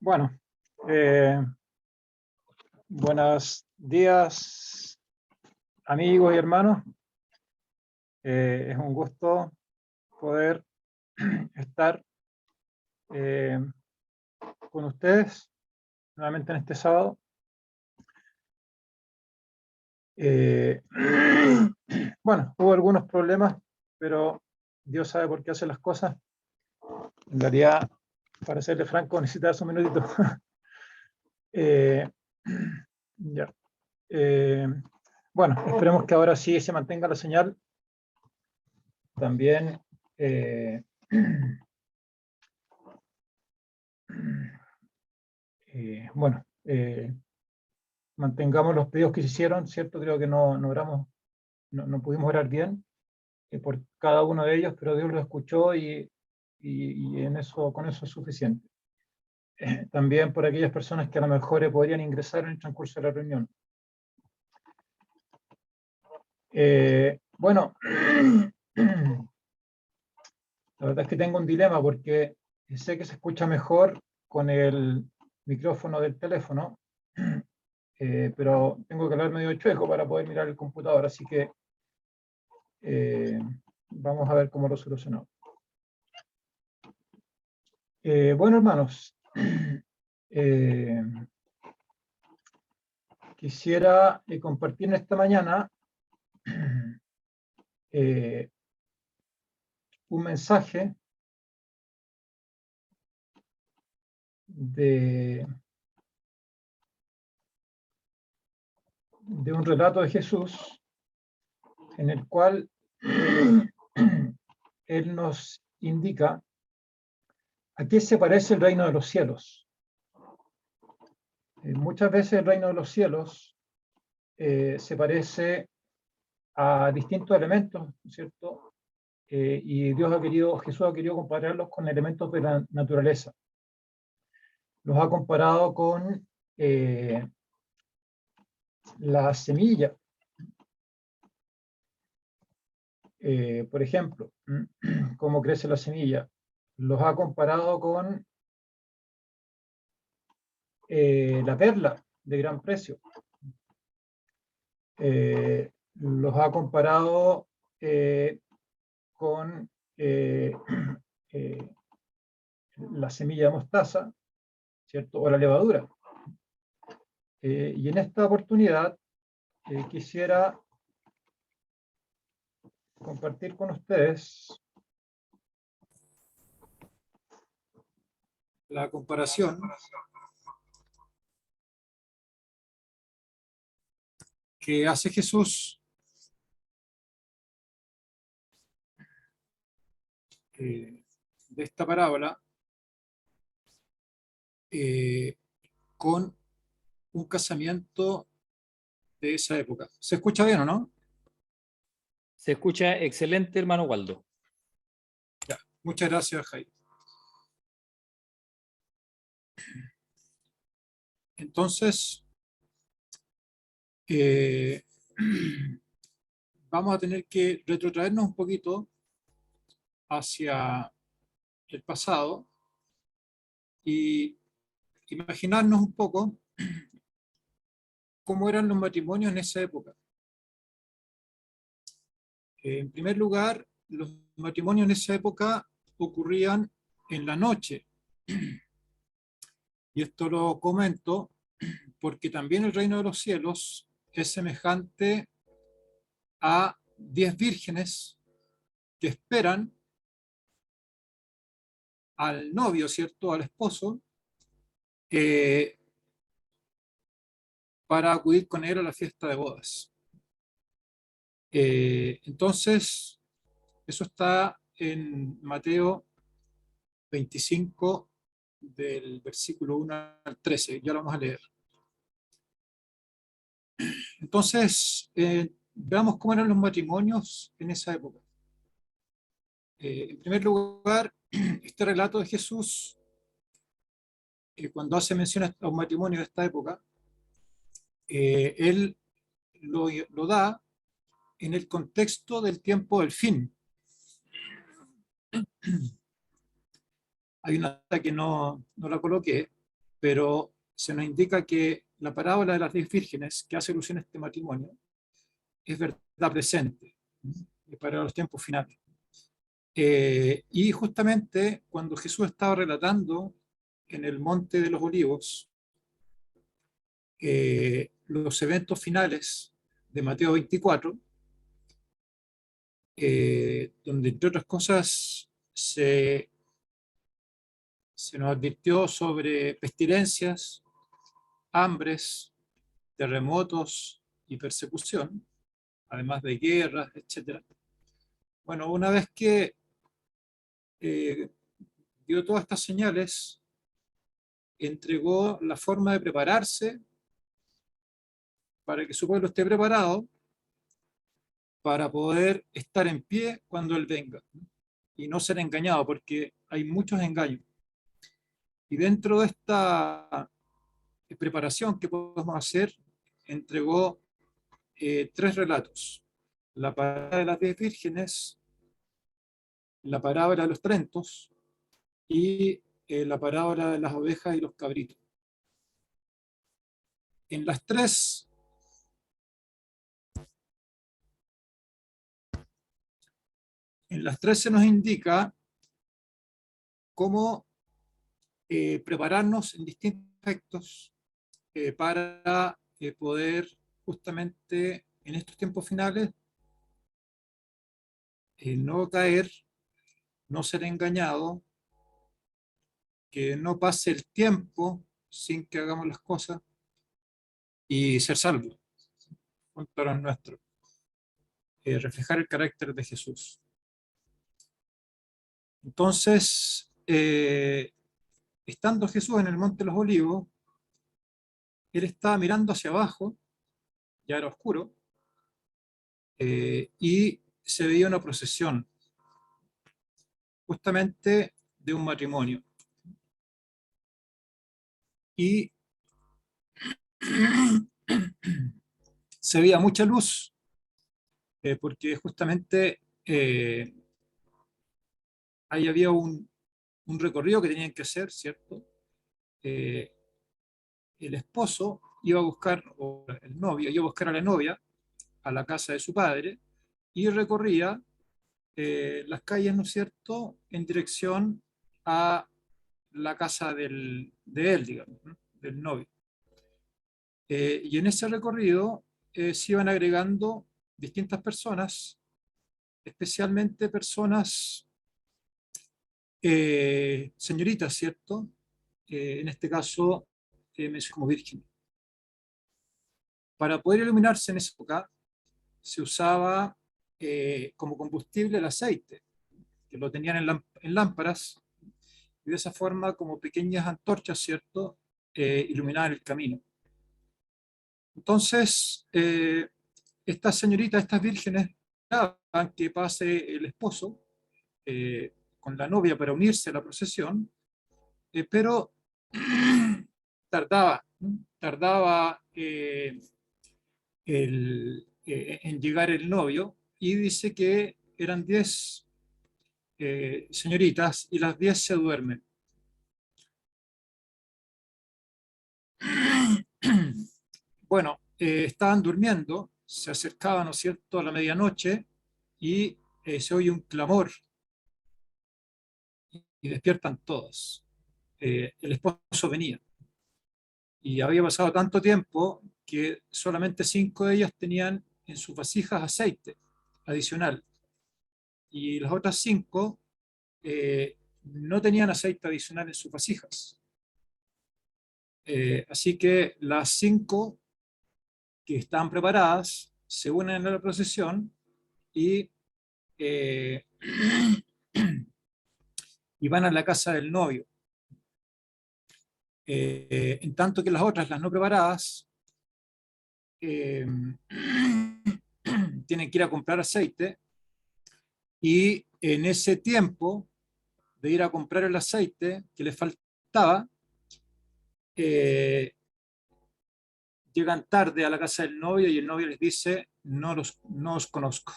Bueno, buenos días, amigos y hermanos. Es un gusto poder estar con ustedes nuevamente en este sábado. Bueno, hubo algunos problemas, pero Dios sabe por qué hace las cosas. En realidad, para serle franco, necesitas un minutito. Ya. Bueno, esperemos que ahora sí se mantenga la señal. También bueno, mantengamos los pedidos que se hicieron, ¿cierto? Creo que no pudimos orar bien por cada uno de ellos, pero Dios lo escuchó y con eso es suficiente. También por aquellas personas que a lo mejor podrían ingresar en el transcurso de la reunión. Bueno, la verdad es que tengo un dilema porque sé que se escucha mejor con el micrófono del teléfono, pero tengo que hablar medio chueco para poder mirar el computador, así que vamos a ver cómo lo solucionamos. Bueno, hermanos, quisiera compartir esta mañana un mensaje de un relato de Jesús en el cual Él nos indica a qué se parece el reino de los cielos. Muchas veces el reino de los cielos se parece a distintos elementos, ¿cierto? Y Jesús ha querido compararlos con elementos de la naturaleza. Los ha comparado con la semilla. Por ejemplo, cómo crece la semilla. Los ha comparado con la perla de gran precio. Los ha comparado con la semilla de mostaza, ¿cierto? O la levadura. Y en esta oportunidad quisiera compartir con ustedes la comparación que hace Jesús de esta parábola con un casamiento de esa época. ¿Se escucha bien o no? Se escucha excelente, hermano Waldo. Ya, muchas gracias, Jaime. Entonces, vamos a tener que retrotraernos un poquito hacia el pasado y imaginarnos un poco cómo eran los matrimonios en esa época. En primer lugar, los matrimonios en esa época ocurrían en la noche. Y esto lo comento porque también el reino de los cielos es semejante a 10 vírgenes que esperan al novio, ¿cierto? Al esposo, para acudir con él a la fiesta de bodas. Entonces, eso está en Mateo 25, del versículo 1 al 13. Ya lo vamos a leer. Entonces, veamos cómo eran los matrimonios en esa época. En primer lugar, este relato de Jesús, cuando hace mención a un matrimonio de esta época, él lo da en el contexto del tiempo del fin. Hay una nota que no la coloqué, pero se nos indica que la parábola de las 10 vírgenes, que hace alusión a este matrimonio, es verdad presente para los tiempos finales. Y justamente cuando Jesús estaba relatando en el Monte de los Olivos los eventos finales de Mateo 24, donde entre otras cosas se nos advirtió sobre pestilencias, hambres, terremotos y persecución, además de guerras, etc. Bueno, una vez que dio todas estas señales, entregó la forma de prepararse para que su pueblo esté preparado para poder estar en pie cuando Él venga y no ser engañado, porque hay muchos engaños. Y dentro de esta preparación que podemos hacer, entregó 3 relatos. La parábola de las 10 vírgenes, la parábola de los talentos y la parábola de las ovejas y los cabritos. En las tres se nos indica cómo prepararnos en distintos aspectos para poder justamente en estos tiempos finales no caer, no ser engañado, que no pase el tiempo sin que hagamos las cosas y ser salvos junto a los nuestros. Reflejar el carácter de Jesús. Entonces, estando Jesús en el Monte de los Olivos, él estaba mirando hacia abajo, ya era oscuro, y se veía una procesión, justamente de un matrimonio. Y se veía mucha luz, porque justamente ahí había un recorrido que tenían que hacer, ¿cierto? El esposo iba a buscar, o el novio iba a buscar a la novia a la casa de su padre y recorría las calles, ¿no es cierto?, en dirección a la casa de él, digamos, ¿no?, del novio. Y en ese recorrido se iban agregando distintas personas, especialmente personas, señoritas, ¿cierto? En este caso, como virgen. Para poder iluminarse en esa época, se usaba como combustible el aceite, que lo tenían en lámparas, y de esa forma, como pequeñas antorchas, ¿cierto?, iluminaban el camino. Entonces, estas señoritas, estas vírgenes, esperaban que pase el esposo con la novia para unirse a la procesión, pero tardaba en llegar el novio, y dice que eran 10 señoritas y las 10 se duermen. Bueno, estaban durmiendo, se acercaban, ¿no es cierto?, a la medianoche, y se oye un clamor y despiertan todas. El esposo venía y había pasado tanto tiempo que solamente 5 de ellas tenían en sus vasijas aceite adicional, y las otras 5 no tenían aceite adicional en sus vasijas. Así que las 5 que estaban preparadas se unen a la procesión y, y van a la casa del novio. En tanto que las otras, las no preparadas, tienen que ir a comprar aceite, y en ese tiempo de ir a comprar el aceite que les faltaba, llegan tarde a la casa del novio y el novio les dice: no os conozco.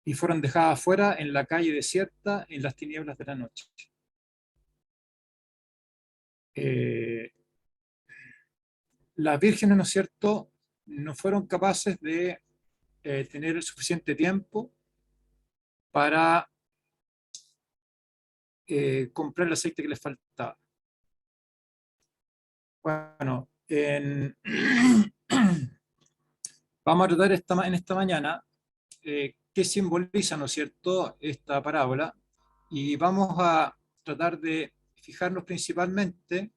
Y fueron dejadas afuera en la calle desierta, en las tinieblas de la noche. las vírgenes, ¿no es cierto?, no fueron capaces de tener el suficiente tiempo para comprar el aceite que les faltaba. Bueno, vamos a tratar en esta mañana qué simboliza, ¿no es cierto?, esta parábola, y vamos a tratar de fijarnos principalmente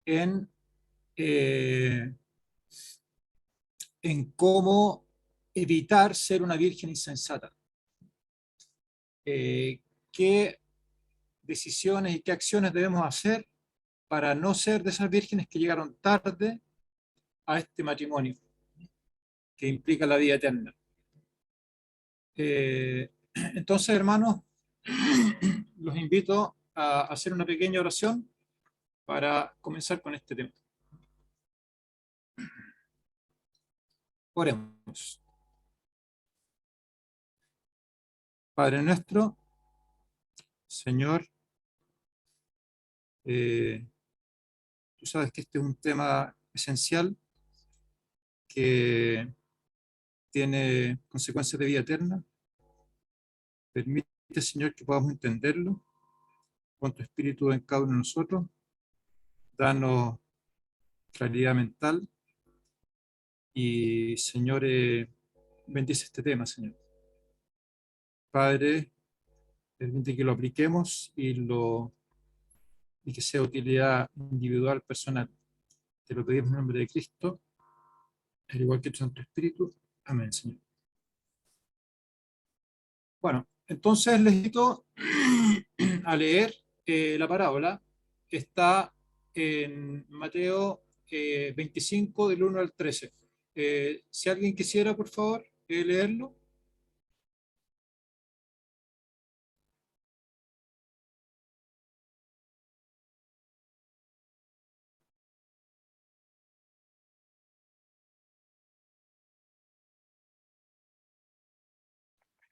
en, en cómo evitar ser una virgen insensata. ¿Qué decisiones y qué acciones debemos hacer para no ser de esas vírgenes que llegaron tarde a este matrimonio que implica la vida eterna? Entonces, hermanos, los invito a hacer una pequeña oración para comenzar con este tema. Oremos. Padre nuestro, Señor, tú sabes que este es un tema esencial que tiene consecuencias de vida eterna. Permite, Señor, que podamos entenderlo con tu espíritu en cada uno de nosotros. Danos claridad mental y, Señor, bendice este tema, Señor. Padre, permite que lo apliquemos y que sea utilidad individual, personal. Te lo pedimos en nombre de Cristo, al igual que tu Santo Espíritu. Amén, Señor. Bueno, entonces les invito a leer la parábola. Está en Mateo 25, del 1 al 13. Si alguien quisiera, por favor, leerlo.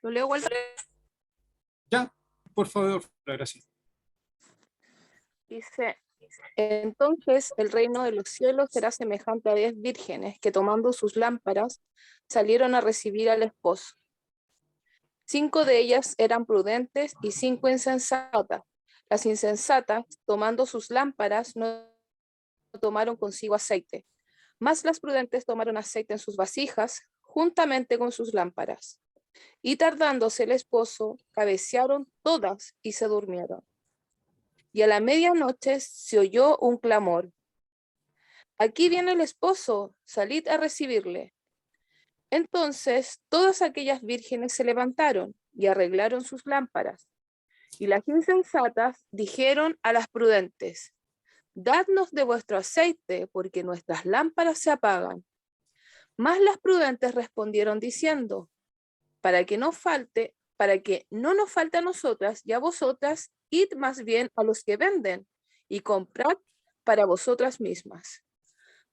Lo leo, Walter. Ya, por favor, gracias. Dice, entonces el reino de los cielos será semejante a 10 vírgenes que tomando sus lámparas salieron a recibir al esposo. 5 de ellas eran prudentes y 5 insensatas. Las insensatas, tomando sus lámparas, no tomaron consigo aceite, mas las prudentes tomaron aceite en sus vasijas, juntamente con sus lámparas. Y tardándose el esposo, cabecearon todas y se durmieron. Y a la medianoche se oyó un clamor: aquí viene el esposo, salid a recibirle. Entonces todas aquellas vírgenes se levantaron y arreglaron sus lámparas. Y las insensatas dijeron a las prudentes: dadnos de vuestro aceite, porque nuestras lámparas se apagan. Mas las prudentes respondieron diciendo: para que no nos falte a nosotras y a vosotras, id más bien a los que venden y comprad para vosotras mismas.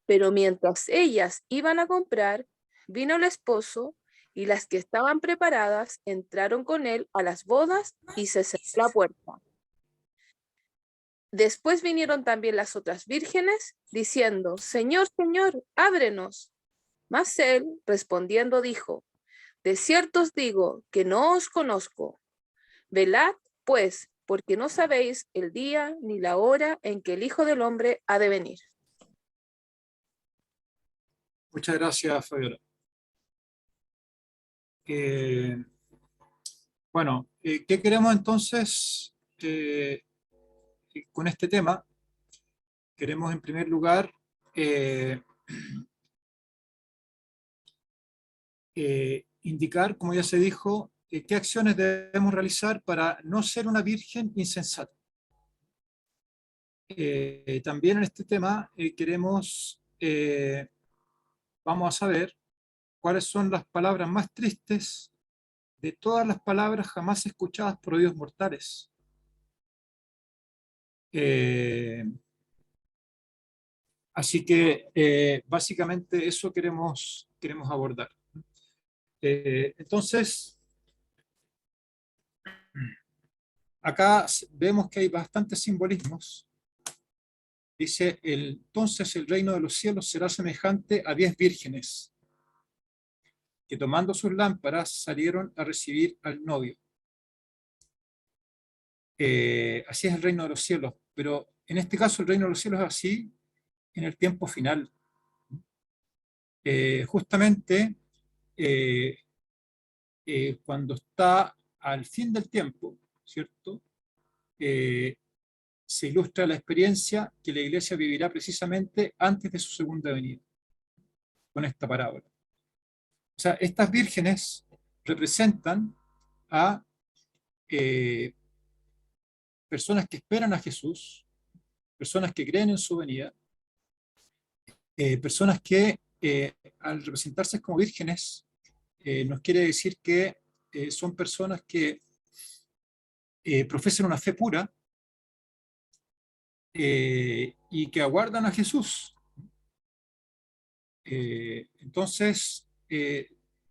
Pero mientras ellas iban a comprar, vino el esposo, y las que estaban preparadas entraron con él a las bodas y se cerró la puerta. Después vinieron también las otras vírgenes, diciendo: Señor, Señor, ábrenos. Mas él, respondiendo, dijo: de cierto os digo que no os conozco. Velad, pues, porque no sabéis el día ni la hora en que el Hijo del Hombre ha de venir. Muchas gracias, Fabiola. Bueno, ¿qué queremos entonces con este tema? Queremos, en primer lugar, indicar, como ya se dijo, qué acciones debemos realizar para no ser una virgen insensata. También en este tema vamos a saber cuáles son las palabras más tristes de todas las palabras jamás escuchadas por oídos mortales. Así que básicamente eso queremos abordar. Entonces, acá vemos que hay bastantes simbolismos Dice, entonces el reino de los cielos será semejante a 10 vírgenes que tomando sus lámparas salieron a recibir al novio. Así es el reino de los cielos, pero en este caso el reino de los cielos es así en el tiempo final. Justamente cuando está al fin del tiempo, ¿cierto? Se ilustra la experiencia que la iglesia vivirá precisamente antes de su segunda venida, con esta parábola. O sea, estas vírgenes representan a personas que esperan a Jesús, personas que creen en su venida, personas que al representarse como vírgenes nos quiere decir que son personas que profesan una fe pura y que aguardan a Jesús. Entonces,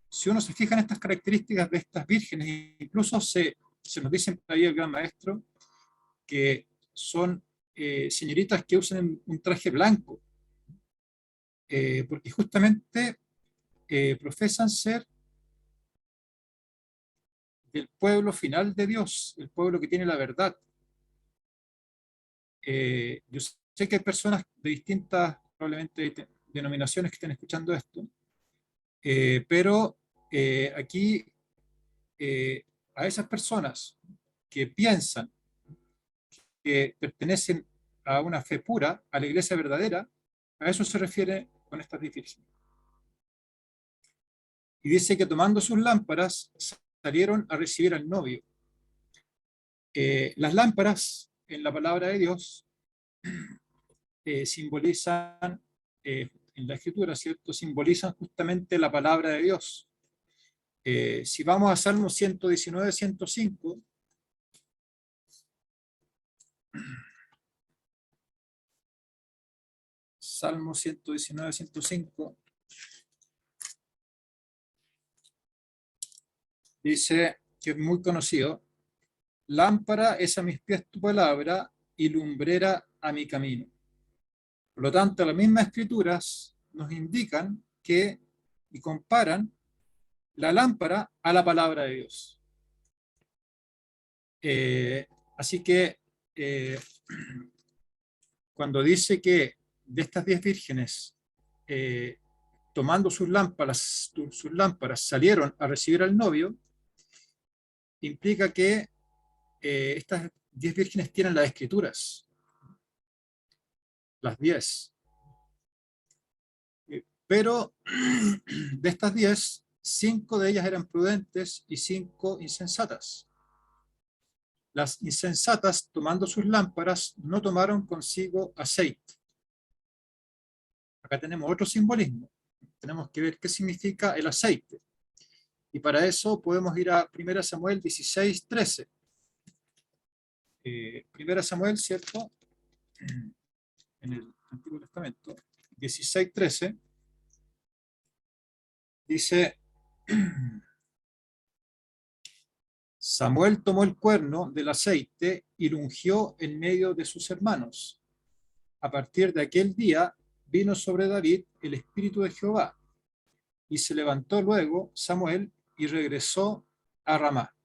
si uno se fija en estas características de estas vírgenes, incluso se nos dice por ahí el gran maestro que son señoritas que usan un traje blanco, porque justamente profesan ser del pueblo final de Dios, el pueblo que tiene la verdad. Yo sé que hay personas de distintas, probablemente, denominaciones que estén escuchando esto, pero aquí a esas personas que piensan que pertenecen a una fe pura, a la iglesia verdadera, a eso se refiere con estas vírgenes. Y dice que tomando sus lámparas salieron a recibir al novio. Las lámparas en la palabra de Dios simbolizan, en la escritura, ¿cierto? Simbolizan justamente la palabra de Dios. Si vamos a Salmo 119, 105, Salmo 119, 105, dice, que es muy conocido, lámpara es a mis pies tu palabra y lumbrera a mi camino. Por lo tanto, las mismas escrituras nos indican que y comparan la lámpara a la palabra de Dios. Así que cuando dice que de estas 10 vírgenes, tomando sus lámparas salieron a recibir al novio, implica que estas 10 vírgenes tienen las escrituras, las 10. Pero de estas 10, 5 de ellas eran prudentes y 5 insensatas. Las insensatas, tomando sus lámparas, no tomaron consigo aceite. Acá tenemos otro simbolismo. Tenemos que ver qué significa el aceite. Y para eso podemos ir a 1 Samuel 16, 13. 1 Samuel, ¿cierto? En el Antiguo Testamento, 16, 13, dice, Samuel tomó el cuerno del aceite y lo ungió en medio de sus hermanos. A partir de aquel día vino sobre David el Espíritu de Jehová, y se levantó luego Samuel y regresó a Ramá.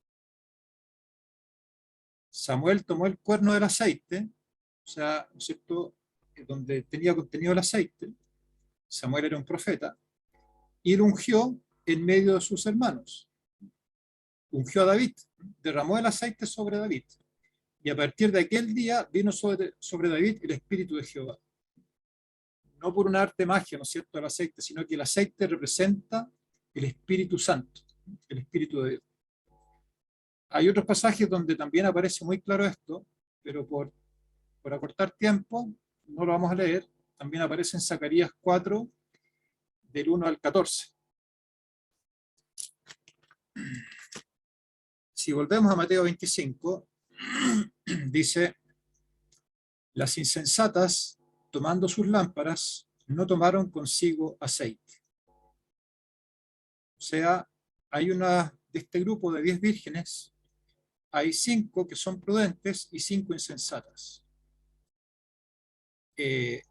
Samuel tomó el cuerno del aceite, o sea, ¿no es cierto?, donde tenía contenido el aceite. Samuel era un profeta, y lo ungió en medio de sus hermanos. Ungió a David, derramó el aceite sobre David, y a partir de aquel día vino sobre David el Espíritu de Jehová. No por un arte magia, ¿no es cierto?, el aceite, sino que el aceite representa el Espíritu Santo, el Espíritu de Dios. Hay otros pasajes donde también aparece muy claro esto, pero por acortar tiempo no lo vamos a leer. También aparece en Zacarías 4, del 1 al 14. Si volvemos a Mateo 25, dice, las insensatas, tomando sus lámparas, no tomaron consigo aceite. O sea, hay de este grupo de 10 vírgenes, hay 5 que son prudentes y 5 insensatas. ¿qué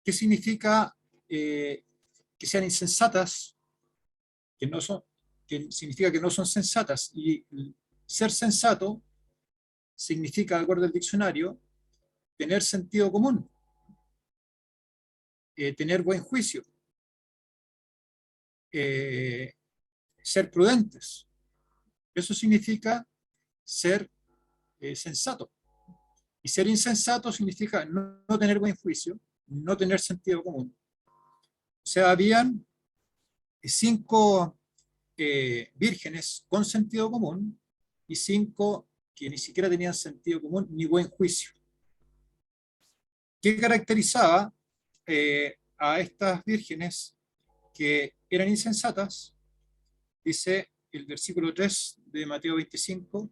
significa que sean insensatas? Que significa que no son sensatas. Y ser sensato significa, de acuerdo al diccionario, tener sentido común, tener buen juicio, ser prudentes. Eso significa ser sensato. Y ser insensato significa no tener buen juicio, no tener sentido común. O sea, habían 5 vírgenes con sentido común y 5 que ni siquiera tenían sentido común ni buen juicio. ¿Qué caracterizaba a estas vírgenes que eran insensatas? Dice el versículo 3 de Mateo 25,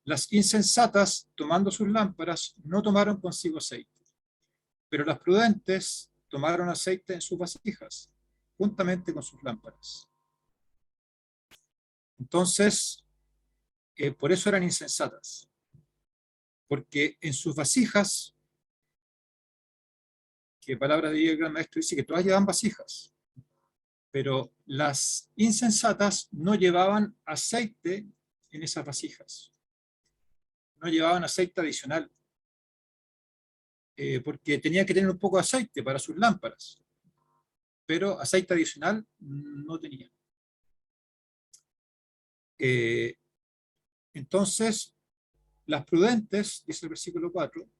las insensatas, tomando sus lámparas, no tomaron consigo aceite, pero las prudentes tomaron aceite en sus vasijas, juntamente con sus lámparas. Entonces, por eso eran insensatas, porque en sus vasijas, que palabra de el gran maestro dice que todas llevan vasijas, pero las insensatas no llevaban aceite en esas vasijas, no llevaban aceite adicional, porque tenían que tener un poco de aceite para sus lámparas, pero aceite adicional no tenían. Entonces, las prudentes, dice el versículo 4,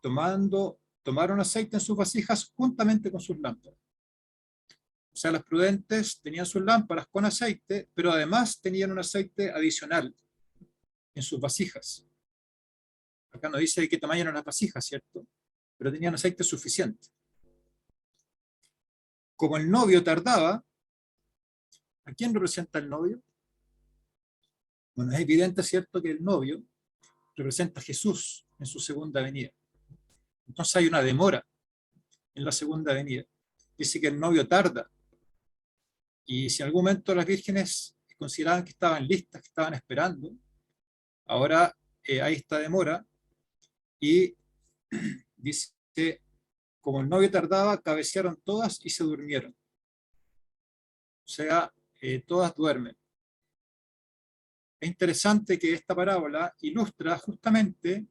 tomaron aceite en sus vasijas juntamente con sus lámparas. O sea, las prudentes tenían sus lámparas con aceite, pero además tenían un aceite adicional en sus vasijas. Acá no dice de qué tamaño eran las vasijas, ¿cierto? Pero tenían aceite suficiente. Como el novio tardaba, ¿a quién representa el novio? Bueno, es evidente, ¿cierto?, que el novio representa a Jesús en su segunda venida. Entonces hay una demora en la segunda venida. Dice que el novio tarda. Y si en algún momento las vírgenes consideraban que estaban listas, que estaban esperando, ahora hay esta demora. Y dice, como el novio tardaba, cabecearon todas y se durmieron. O sea, todas duermen. Es interesante que esta parábola ilustra justamente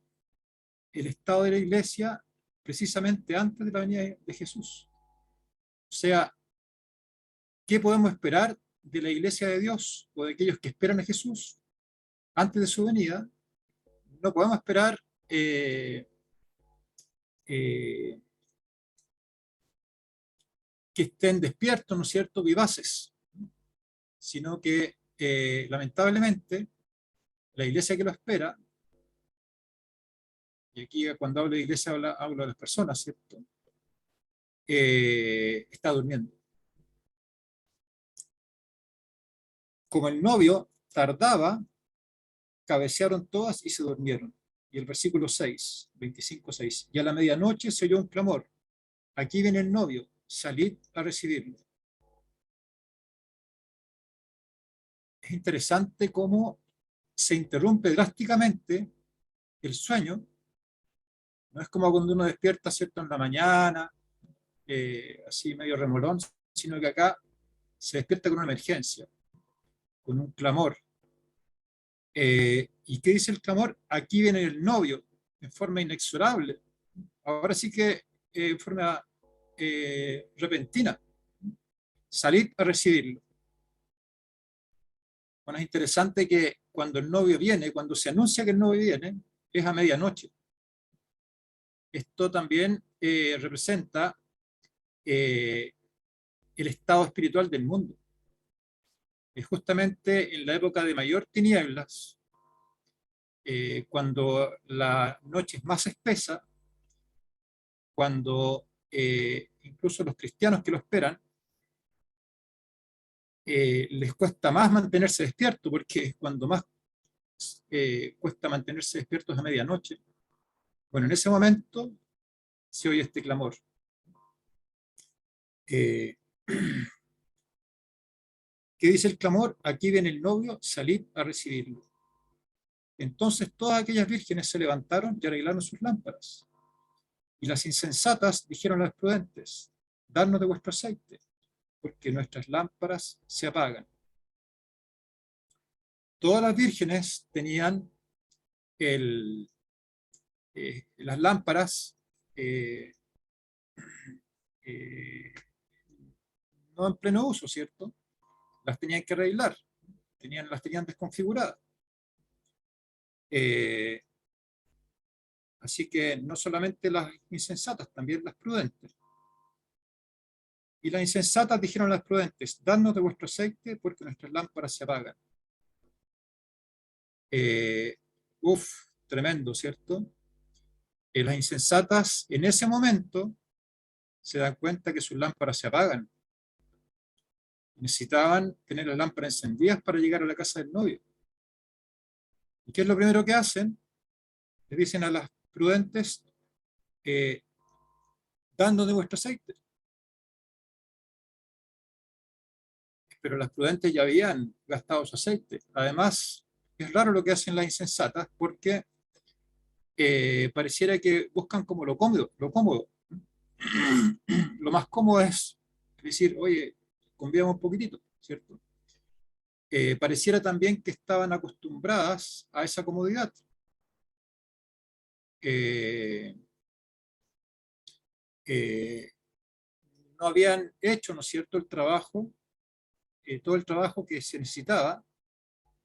el estado de la iglesia precisamente antes de la venida de Jesús. O sea, ¿qué podemos esperar de la iglesia de Dios o de aquellos que esperan a Jesús antes de su venida? No podemos esperar que estén despiertos, ¿no es cierto?, vivaces, sino que lamentablemente la iglesia que lo espera, y aquí cuando hablo de iglesia hablo de las personas, ¿cierto?, está durmiendo. Como el novio tardaba, cabecearon todas y se durmieron. Y el versículo 6, 25:6, y a la medianoche se oyó un clamor, aquí viene el novio, salid a recibirlo. Es interesante cómo se interrumpe drásticamente el sueño. No es como cuando uno despierta, ¿cierto?, en la mañana, así medio remolón, sino que acá se despierta con una emergencia, con un clamor. ¿Y qué dice el clamor? Aquí viene el novio, en forma inexorable. Ahora sí que en forma repentina. Salid a recibirlo. Bueno, es interesante que cuando el novio viene, cuando se anuncia que el novio viene, es a medianoche. Esto también representa el estado espiritual del mundo. Es justamente en la época de mayor tinieblas, cuando la noche es más espesa, cuando incluso los cristianos que lo esperan, les cuesta más mantenerse despiertos, porque cuando más cuesta mantenerse despiertos a medianoche, bueno, en ese momento se oye este clamor. ¿Qué dice el clamor? Aquí viene el novio, salid a recibirlo. Entonces todas aquellas vírgenes se levantaron y arreglaron sus lámparas. Y las insensatas dijeron a las prudentes, dadnos de vuestro aceite, porque nuestras lámparas se apagan. Todas las vírgenes tenían las lámparas no en pleno uso, ¿cierto? Las tenían que arreglar, las tenían desconfiguradas. Así que no solamente las insensatas, también las prudentes. Y las insensatas dijeron a las prudentes, dadnos de vuestro aceite porque nuestras lámparas se apagan. Tremendo, ¿cierto? Las insensatas en ese momento se dan cuenta que sus lámparas se apagan. Necesitaban tener las lámparas encendidas para llegar a la casa del novio. ¿Y qué es lo primero que hacen? Les dicen a las prudentes, dando de vuestro aceite. Pero las prudentes ya habían gastado su aceite. Además, es raro lo que hacen las insensatas porque pareciera que buscan como lo cómodo, lo cómodo. Lo más cómodo es decir, oye, conviamos un poquitito, ¿cierto? Pareciera también que estaban acostumbradas a esa comodidad. No habían hecho, ¿no es cierto?, el trabajo, todo el trabajo que se necesitaba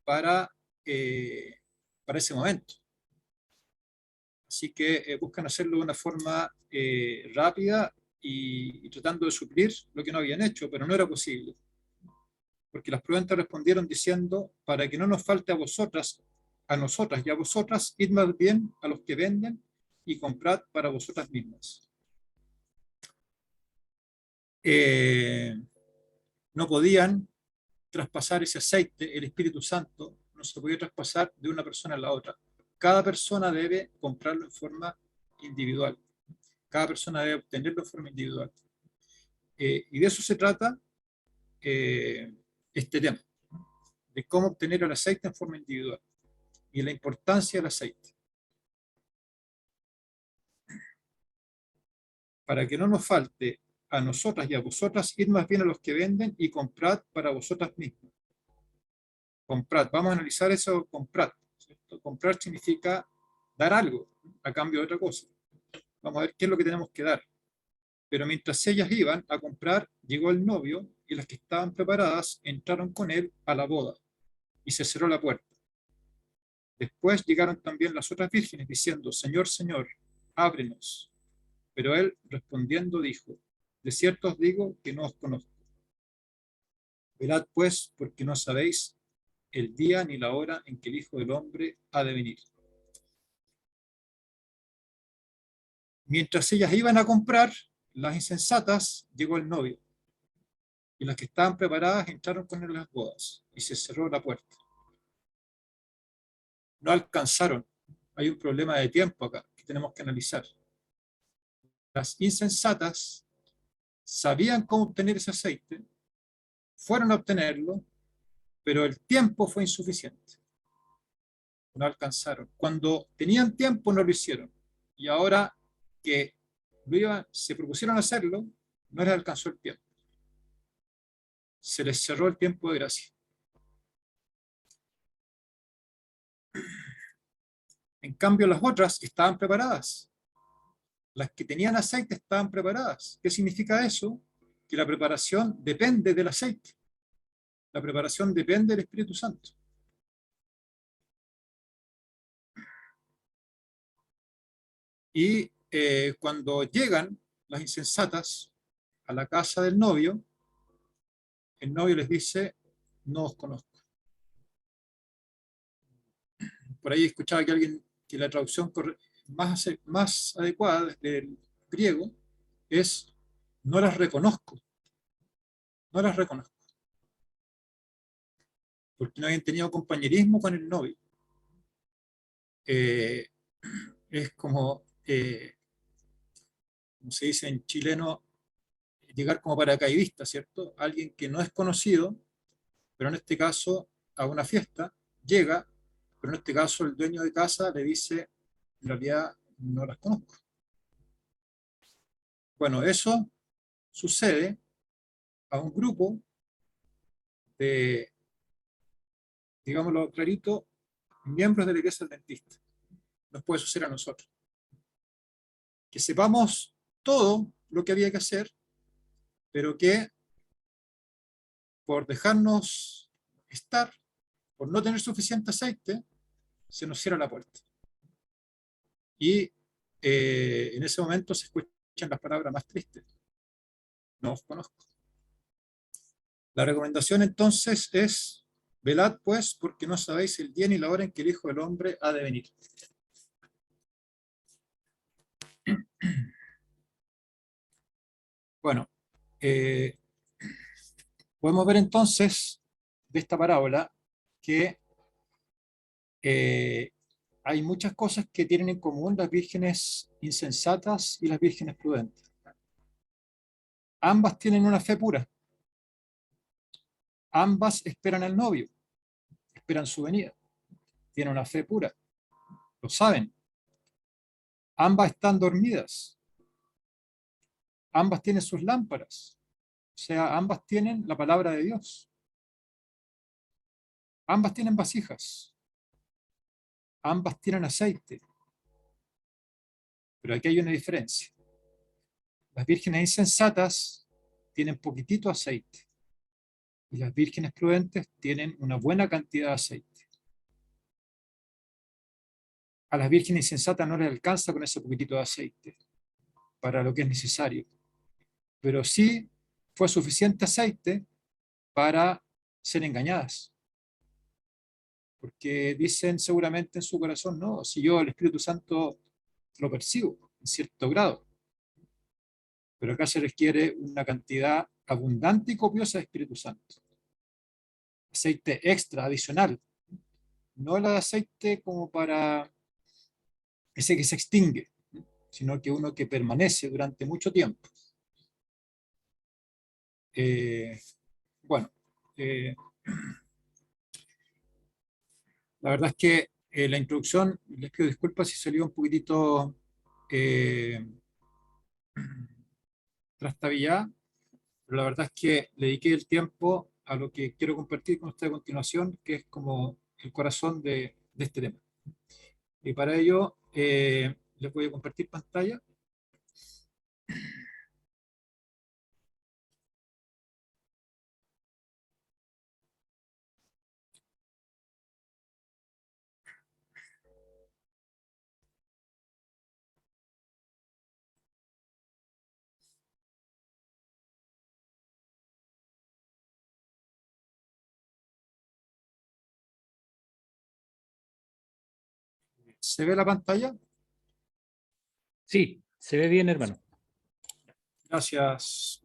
para ese momento. Así que buscan hacerlo de una forma rápida y tratando de suplir lo que no habían hecho, pero no era posible. Porque las prudentes respondieron diciendo, para que no nos falte a vosotras, a nosotras y a vosotras, id más bien a los que venden y comprad para vosotras mismas. No podían traspasar ese aceite, el Espíritu Santo, no se podía traspasar de una persona a la otra. Cada persona debe comprarlo en forma individual. Cada persona debe obtenerlo en forma individual. Y de eso se trata este tema, de cómo obtener el aceite en forma individual y la importancia del aceite. Para que no nos falte a nosotras y a vosotras, id más bien a los que venden y comprad para vosotras mismas. Comprad, vamos a analizar eso, comprad, ¿cierto? Comprar significa dar algo a cambio de otra cosa. Vamos a ver qué es lo que tenemos que dar. Pero mientras ellas iban a comprar, llegó el novio y las que estaban preparadas entraron con él a la boda y se cerró la puerta. Después llegaron también las otras vírgenes diciendo, Señor, Señor, ábrenos. Pero él respondiendo dijo, de cierto os digo que no os conozco. Velad pues, porque no sabéis el día ni la hora en que el Hijo del Hombre ha de venir. Mientras ellas iban a comprar, las insensatas, llegó el novio. Y las que estaban preparadas entraron con él a las bodas y se cerró la puerta. No alcanzaron. Hay un problema de tiempo acá que tenemos que analizar. Las insensatas sabían cómo obtener ese aceite, fueron a obtenerlo, pero el tiempo fue insuficiente. No alcanzaron. Cuando tenían tiempo no lo hicieron. Y ahora que se propusieron hacerlo, no les alcanzó el tiempo. Se les cerró el tiempo de gracia. En cambio, las otras estaban preparadas. Las que tenían aceite estaban preparadas. ¿Qué significa eso? Que la preparación depende del aceite. La preparación depende del Espíritu Santo. Y cuando llegan las insensatas a la casa del novio, el novio les dice, no os conozco. Por ahí escuchaba que la traducción más adecuada desde el griego es, no las reconozco. No las reconozco. Porque no habían tenido compañerismo con el novio. Es como se dice en chileno, llegar como paracaidista, ¿cierto? Alguien que no es conocido, pero en este caso a una fiesta, llega, pero en este caso el dueño de casa le dice, en realidad no las conozco. Bueno, eso sucede a un grupo de, digámoslo clarito, miembros de la Iglesia Adventista. Nos puede suceder a nosotros. Que sepamos todo lo que había que hacer, pero que por dejarnos estar, por no tener suficiente aceite, se nos cierra la puerta. Y en ese momento se escuchan las palabras más tristes. No os conozco. La recomendación entonces es: velad pues, porque no sabéis el día ni la hora en que el Hijo del Hombre ha de venir. Bueno, podemos ver entonces de esta parábola que hay muchas cosas que tienen en común las vírgenes insensatas y las vírgenes prudentes. Ambas tienen una fe pura. Ambas esperan al novio, esperan su venida. Tienen una fe pura, lo saben. Ambas están dormidas. Ambas tienen sus lámparas. O sea, ambas tienen la palabra de Dios. Ambas tienen vasijas. Ambas tienen aceite. Pero aquí hay una diferencia. Las vírgenes insensatas tienen poquitito aceite. Y las vírgenes prudentes tienen una buena cantidad de aceite. A las vírgenes insensatas no les alcanza con ese poquitito de aceite para lo que es necesario. Pero sí fue suficiente aceite para ser engañadas. Porque dicen seguramente en su corazón: no, si yo el Espíritu Santo lo percibo en cierto grado. Pero acá se requiere una cantidad abundante y copiosa de Espíritu Santo. Aceite extra, adicional. No el aceite como para ese que se extingue, sino que uno que permanece durante mucho tiempo. Bueno, la verdad es que la introducción, les pido disculpas si salió un poquitito trastabillada, pero la verdad es que le dediqué el tiempo a lo que quiero compartir con usted a continuación, que es como el corazón de este tema. Y para ello les voy a compartir pantalla. ¿Se ve la pantalla? Sí, se ve bien, hermano. Gracias,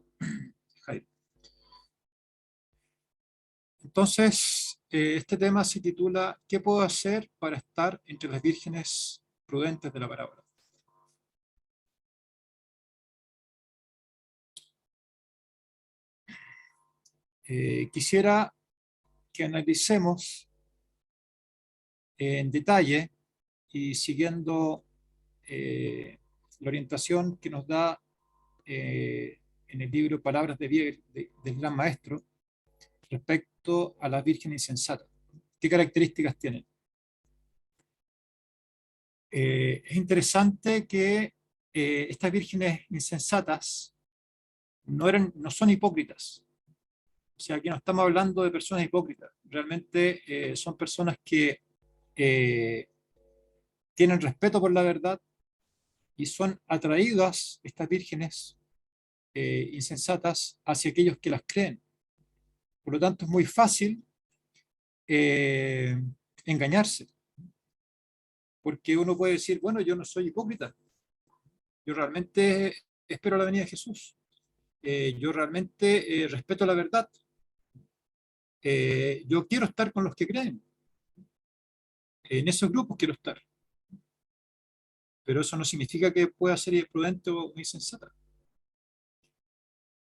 Jaime. Entonces, este tema se titula ¿qué puedo hacer para estar entre las vírgenes prudentes de la parábola? Quisiera que analicemos en detalle y siguiendo la orientación que nos da en el libro Palabras de Vida del Gran Maestro respecto a las vírgenes insensatas. ¿Qué características tienen? Es interesante que estas vírgenes insensatas no son hipócritas. O sea, aquí no estamos hablando de personas hipócritas. Realmente son personas que tienen respeto por la verdad y son atraídas, estas vírgenes insensatas, hacia aquellos que las creen. Por lo tanto, es muy fácil engañarse. Porque uno puede decir: bueno, yo no soy hipócrita. Yo realmente espero la venida de Jesús. Yo realmente respeto la verdad. Yo quiero estar con los que creen. En esos grupos quiero estar. Pero eso no significa que pueda ser imprudente o insensata.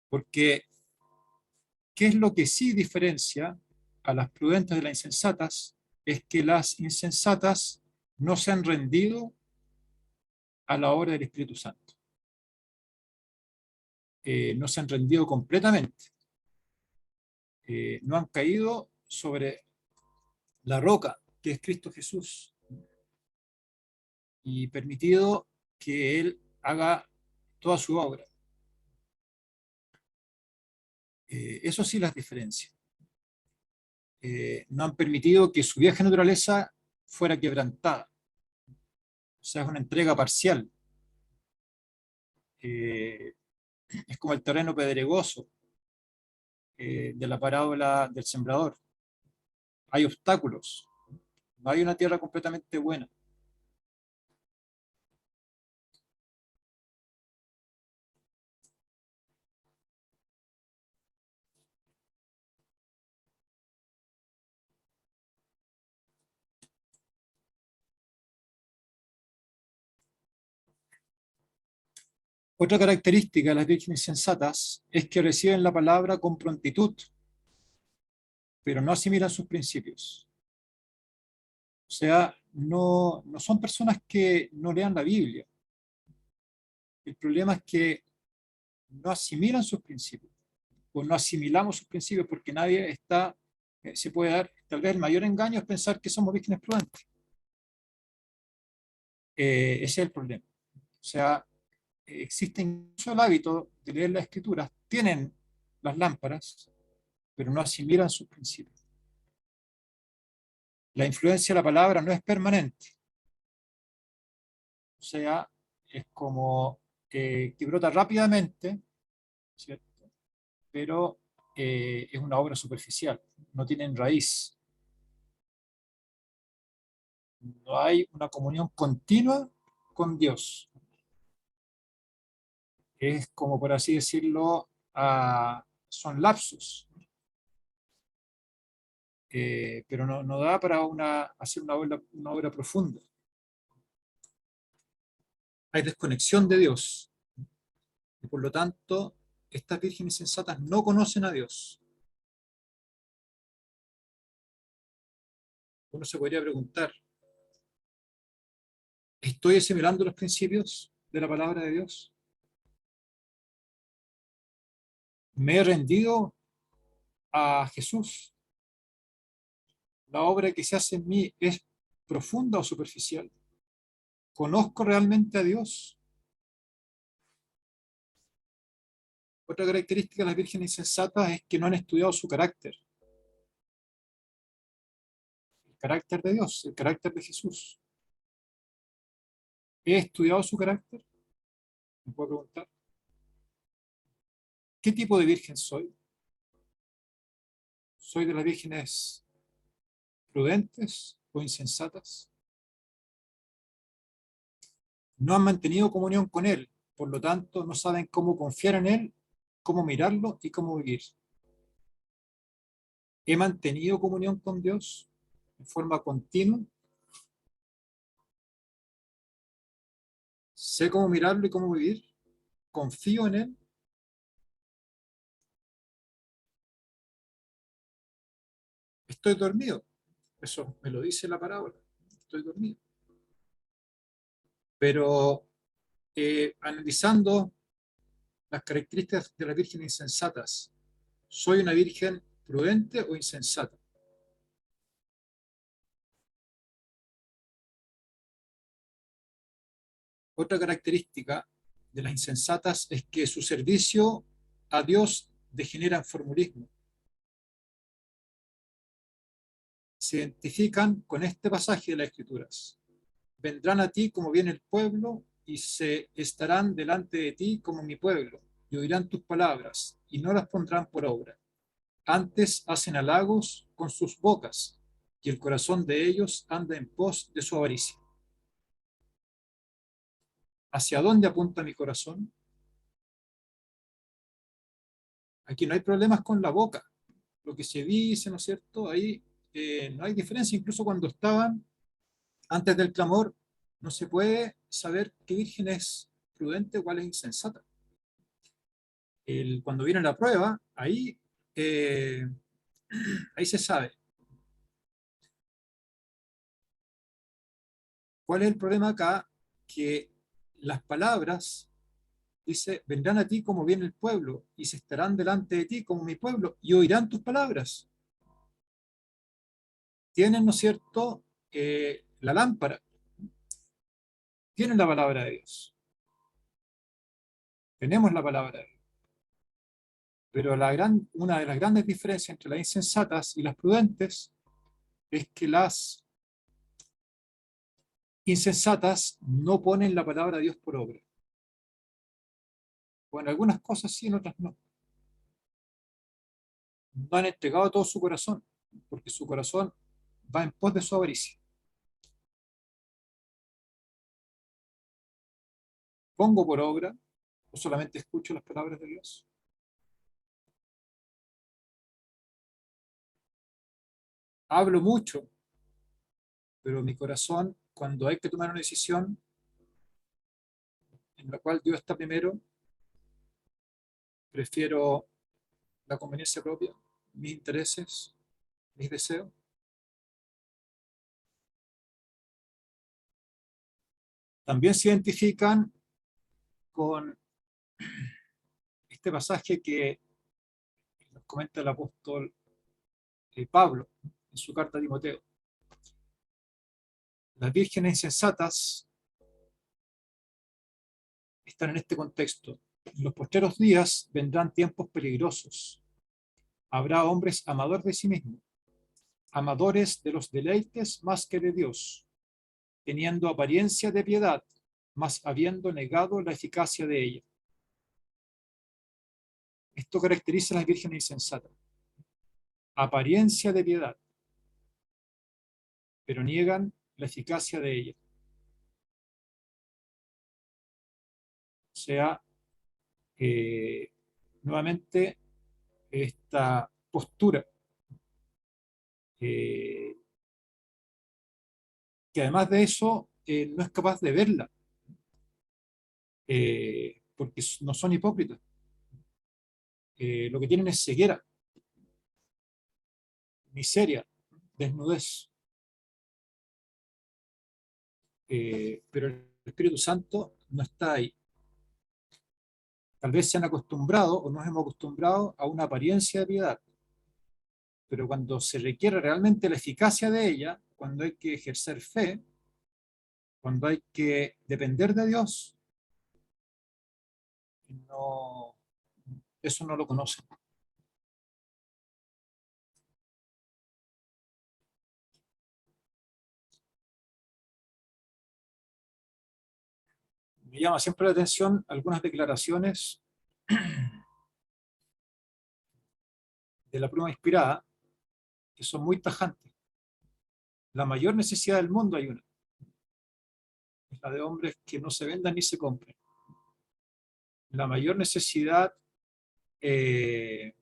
Porque, ¿qué es lo que sí diferencia a las prudentes de las insensatas? Es que las insensatas no se han rendido a la obra del Espíritu Santo. no se han rendido completamente. No han caído sobre la roca, que es Cristo Jesús, y permitido que Él haga toda su obra. Eso sí las diferencia. No han permitido que su vieja naturaleza fuera quebrantada. O sea, es una entrega parcial. Es como el terreno pedregoso de la parábola del sembrador. Hay obstáculos. No hay una tierra completamente buena. Otra característica de las vírgenes sensatas es que reciben la palabra con prontitud, pero no asimilan sus principios. O sea, no son personas que no lean la Biblia. El problema es que no asimilan sus principios, o no asimilamos sus principios, porque nadie está, se puede dar, tal vez el mayor engaño es pensar que somos vírgenes prudentes. Ese es el problema. O sea, existe incluso el hábito de leer las escrituras, tienen las lámparas, pero no asimilan sus principios. La influencia de la palabra no es permanente. O sea, es como que brota rápidamente, ¿cierto? Pero es una obra superficial, no tienen raíz. No hay una comunión continua con Dios. Es como, por así decirlo, son lapsos. Pero no da para hacer una obra profunda. Hay desconexión de Dios. Y por lo tanto, estas vírgenes sensatas no conocen a Dios. Uno se podría preguntar, ¿estoy asimilando los principios de la palabra de Dios? ¿Me he rendido a Jesús? ¿La obra que se hace en mí es profunda o superficial? ¿Conozco realmente a Dios? Otra característica de las vírgenes sensatas es que no han estudiado su carácter. El carácter de Dios, el carácter de Jesús. ¿He estudiado su carácter? Me puedo preguntar. ¿Qué tipo de virgen soy? ¿Soy de las vírgenes prudentes o insensatas? No han mantenido comunión con Él, por lo tanto no saben cómo confiar en Él, cómo mirarlo y cómo vivir. ¿He mantenido comunión con Dios en forma continua? ¿Sé cómo mirarlo y cómo vivir? ¿Confío en Él? Estoy dormido. Eso me lo dice la parábola. Estoy dormido. Pero analizando las características de las vírgenes insensatas, ¿soy una virgen prudente o insensata? Otra característica de las insensatas es que su servicio a Dios degenera en formulismo. Se identifican con este pasaje de las Escrituras. Vendrán a ti como viene el pueblo y se estarán delante de ti como mi pueblo y oirán tus palabras y no las pondrán por obra. Antes hacen halagos con sus bocas y el corazón de ellos anda en pos de su avaricia. ¿Hacia dónde apunta mi corazón? Aquí no hay problemas con la boca. Lo que se dice, ¿no es cierto? Ahí no hay diferencia. Incluso cuando estaban antes del clamor, no se puede saber qué virgen es prudente o cuál es insensata. Cuando viene la prueba, eh, ahí se sabe. ¿Cuál es el problema acá? Que las palabras dice, vendrán a ti como viene el pueblo, y se estarán delante de ti como mi pueblo, y oirán tus palabras. Tienen, ¿no es cierto?, la lámpara. Tienen la palabra de Dios. Tenemos la palabra de Dios. Pero una de las grandes diferencias entre las insensatas y las prudentes es que las insensatas no ponen la palabra de Dios por obra. Bueno, algunas cosas sí, en otras no. No han entregado todo su corazón, porque su corazón va en pos de su avaricia. ¿Pongo por obra o solamente escucho las palabras de Dios? Hablo mucho, pero mi corazón, cuando hay que tomar una decisión en la cual Dios está primero, prefiero la conveniencia propia, mis intereses, mis deseos. También se identifican con este pasaje que nos comenta el apóstol Pablo en su carta a Timoteo. Las vírgenes insensatas están en este contexto. En los postreros días vendrán tiempos peligrosos. Habrá hombres amadores de sí mismos, amadores de los deleites más que de Dios, teniendo apariencia de piedad, mas habiendo negado la eficacia de ella. Esto caracteriza a las vírgenes insensatas. Apariencia de piedad, pero niegan la eficacia de ella. O sea, nuevamente, esta postura que además de eso no es capaz de verla, porque no son hipócritas. Lo que tienen es ceguera, miseria, desnudez. Pero el Espíritu Santo no está ahí. Tal vez se han acostumbrado o nos hemos acostumbrado a una apariencia de piedad, pero cuando se requiere realmente la eficacia de ella, cuando hay que ejercer fe, cuando hay que depender de Dios, no, eso no lo conocen. Me llama siempre la atención algunas declaraciones de la pluma inspirada que son muy tajantes. La mayor necesidad del mundo hay una, es la de hombres que no se vendan ni se compren. La mayor necesidad de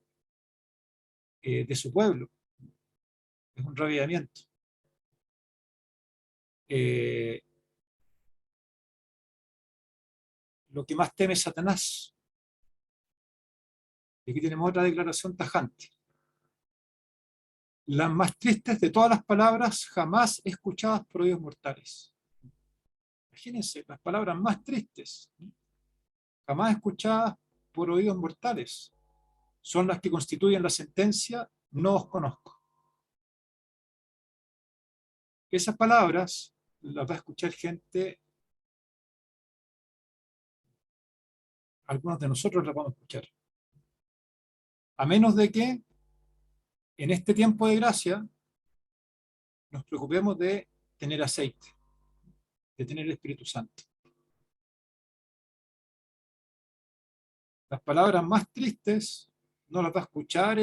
su pueblo es un reavivamiento. Lo que más teme es Satanás. Y aquí tenemos otra declaración tajante. Las más tristes de todas las palabras jamás escuchadas por oídos mortales. Imagínense, las palabras más tristes, jamás escuchadas por oídos mortales, son las que constituyen la sentencia, no os conozco. Esas palabras las va a escuchar gente, algunos de nosotros las vamos a escuchar. A menos de que en este tiempo de gracia nos preocupemos de tener aceite, de tener el Espíritu Santo. Las palabras más tristes no las va a escuchar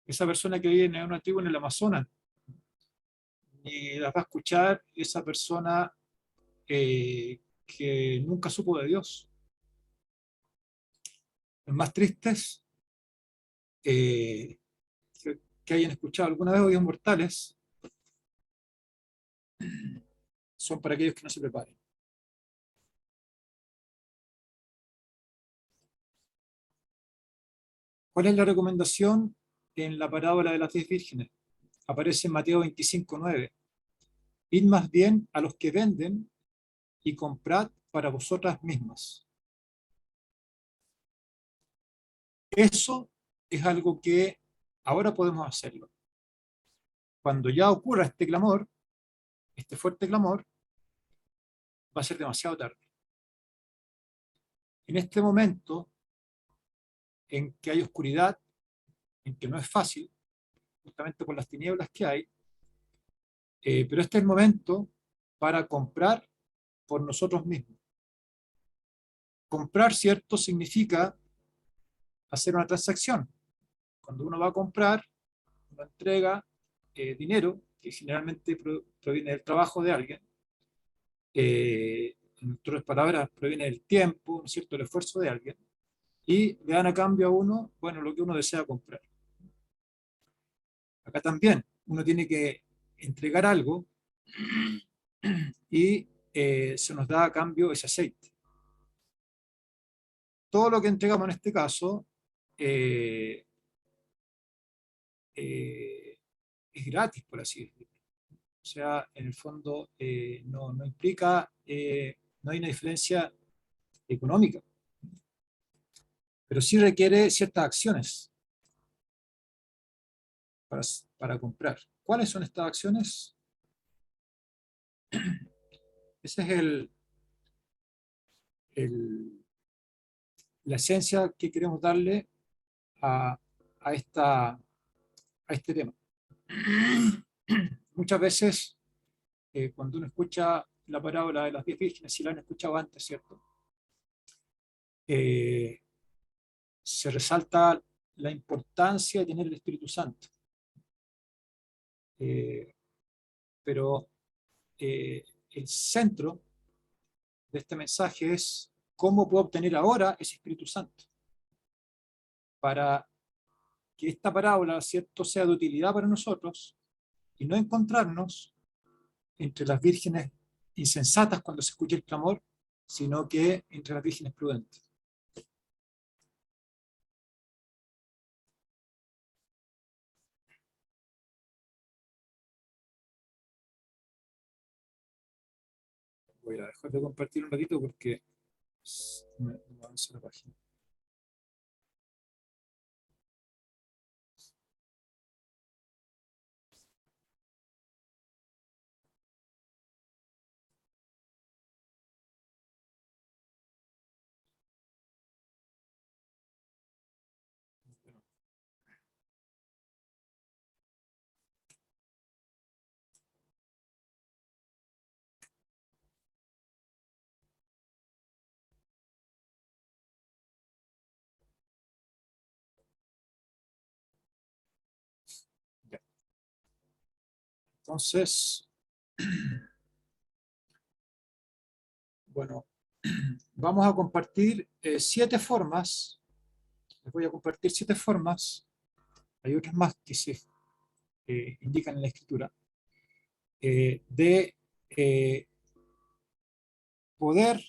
esa persona que vive en una tribu en el Amazonas, ni las va a escuchar esa persona que nunca supo de Dios. Las más tristes que hayan escuchado alguna vez oídos mortales son para aquellos que no se preparen. ¿Cuál es la recomendación en la parábola de las 10 vírgenes? Aparece en Mateo 25:9. Id más bien a los que venden y comprad para vosotras mismas. Eso es algo que ahora podemos hacerlo. Cuando ya ocurra este clamor, este fuerte clamor, va a ser demasiado tarde. En este momento en que hay oscuridad, en que no es fácil, justamente por las tinieblas que hay, pero este es el momento para comprar por nosotros mismos. Comprar, ¿cierto?, significa hacer una transacción. Cuando uno va a comprar, uno entrega dinero, que generalmente proviene del trabajo de alguien, en otras palabras, proviene del tiempo, ¿no es cierto?, el esfuerzo de alguien, y le dan a cambio a uno, bueno, lo que uno desea comprar. Acá también uno tiene que entregar algo y se nos da a cambio ese aceite. Todo lo que entregamos en este caso es gratis, por así decirlo. O sea, en el fondo no implica, no hay una diferencia económica, pero sí requiere ciertas acciones para comprar. ¿Cuáles son estas acciones? Esa es la esencia que queremos darle a, a este tema. Muchas veces, cuando uno escucha la parábola de las 10 vírgenes, si la han escuchado antes, ¿cierto? Se resalta la importancia de tener el Espíritu Santo. Pero el centro de este mensaje es cómo puedo obtener ahora ese Espíritu Santo para que esta parábola, ¿cierto?, sea de utilidad para nosotros y no encontrarnos entre las vírgenes insensatas cuando se escucha el clamor, sino que entre las vírgenes prudentes. Voy a dejar de compartir un ratito porque me avanza la página. Ya. Entonces, bueno, vamos a compartir 7 formas. Les voy a compartir 7 formas. Hay otras más que se indican en la escritura. De poder,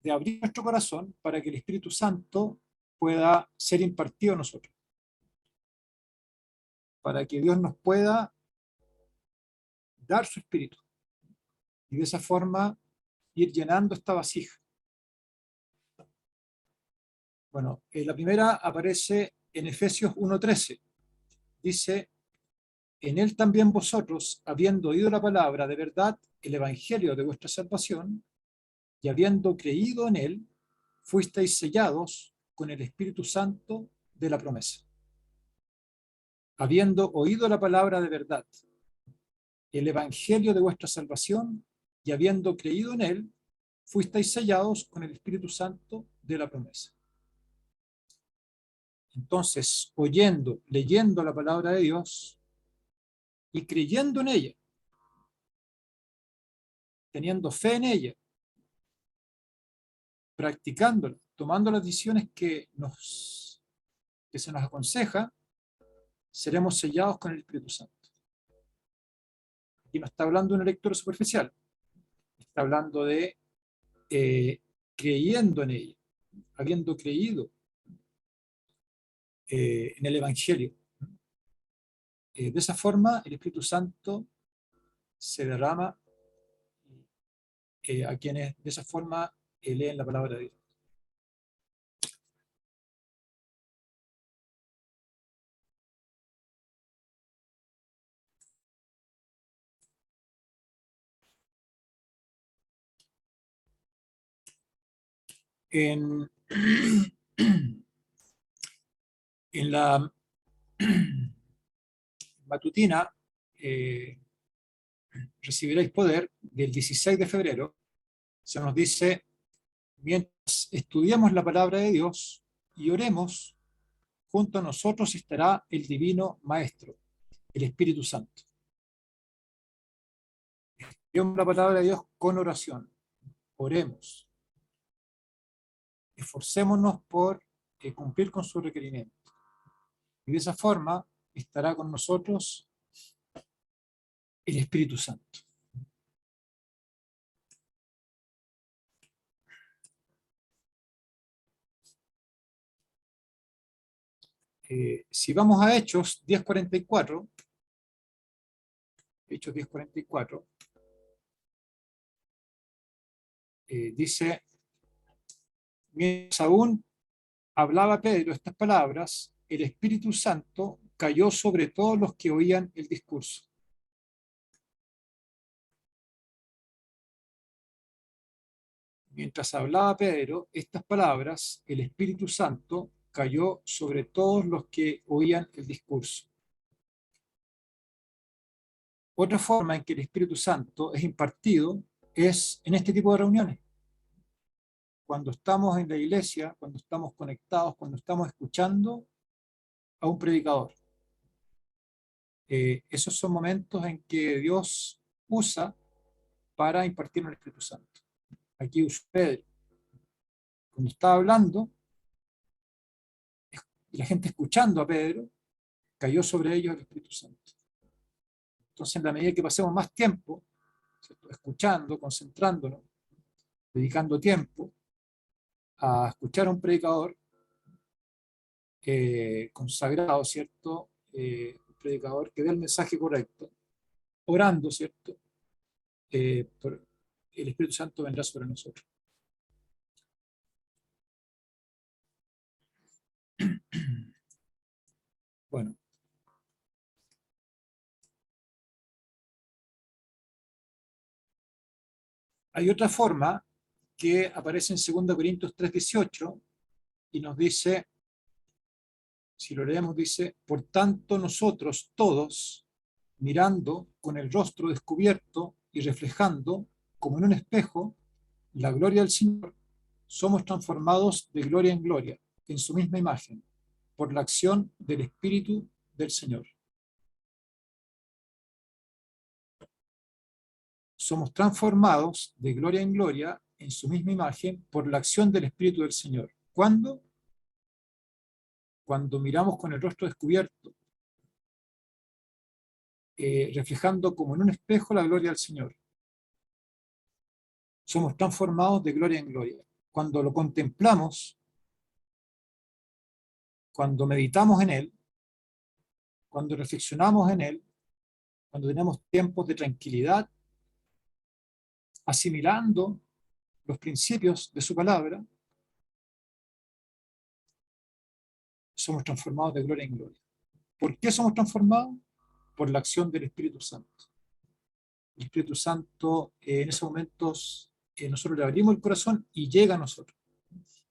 de abrir nuestro corazón para que el Espíritu Santo pueda ser impartido a nosotros. Para que Dios nos pueda dar su Espíritu. Y de esa forma ir llenando esta vasija. Bueno, la primera aparece en Efesios 1:13. Dice: en él también vosotros, habiendo oído la palabra de verdad, el evangelio de vuestra salvación, y habiendo creído en él, fuisteis sellados con el Espíritu Santo de la promesa. Habiendo oído la palabra de verdad, el evangelio de vuestra salvación, y habiendo creído en él, fuisteis sellados con el Espíritu Santo de la promesa. Entonces, oyendo, leyendo la palabra de Dios y creyendo en ella, teniendo fe en ella, practicándola, tomando las decisiones que se nos aconseja, seremos sellados con el Espíritu Santo. Aquí no está hablando de una lectura superficial, está hablando de creyendo en ella, habiendo creído en el Evangelio. De esa forma, el Espíritu Santo se derrama a quienes de esa forma leen la palabra de Dios. En, en la matutina recibiréis poder del 16 de febrero, se nos dice, mientras estudiamos la palabra de Dios y oremos, junto a nosotros estará el Divino Maestro, el Espíritu Santo. Estudiamos la palabra de Dios con oración, oremos, esforcémonos por cumplir con su requerimiento. Y de esa forma estará con nosotros el Espíritu Santo. Si vamos a Hechos 10:44, Hechos 10:44, dice, mientras aún hablaba Pedro estas palabras, el Espíritu Santo cayó sobre todos los que oían el discurso. Mientras hablaba Pedro estas palabras, el Espíritu Santo cayó sobre todos los que oían el discurso. Otra forma en que el Espíritu Santo es impartido es en este tipo de reuniones. Cuando estamos en la iglesia, cuando estamos conectados, cuando estamos escuchando a un predicador. Esos son momentos en que Dios usa para impartirnos el Espíritu Santo. Aquí usa Pedro. Cuando estaba hablando, y la gente escuchando a Pedro, cayó sobre ellos el Espíritu Santo. Entonces, en la medida que pasemos más tiempo, ¿cierto?, escuchando, concentrándonos, dedicando tiempo a escuchar a un predicador consagrado, ¿cierto? Un predicador que dé el mensaje correcto, orando, ¿cierto? El Espíritu Santo vendrá sobre nosotros. Bueno. Hay otra forma que aparece en 2 Corintios 3:18 y nos dice, si lo leemos, dice, por tanto nosotros todos, mirando con el rostro descubierto y reflejando, como en un espejo, la gloria del Señor, somos transformados de gloria en gloria, en su misma imagen, por la acción del Espíritu del Señor. Somos transformados de gloria en gloria, en su misma imagen, por la acción del Espíritu del Señor. ¿Cuándo? Cuando miramos con el rostro descubierto, reflejando como en un espejo la gloria del Señor. Somos transformados de gloria en gloria. Cuando lo contemplamos, cuando meditamos en Él, cuando reflexionamos en Él, cuando tenemos tiempos de tranquilidad, asimilando los principios de su palabra, somos transformados de gloria en gloria. ¿Por qué somos transformados? Por la acción del Espíritu Santo. El Espíritu Santo en esos momentos nosotros le abrimos el corazón y llega a nosotros.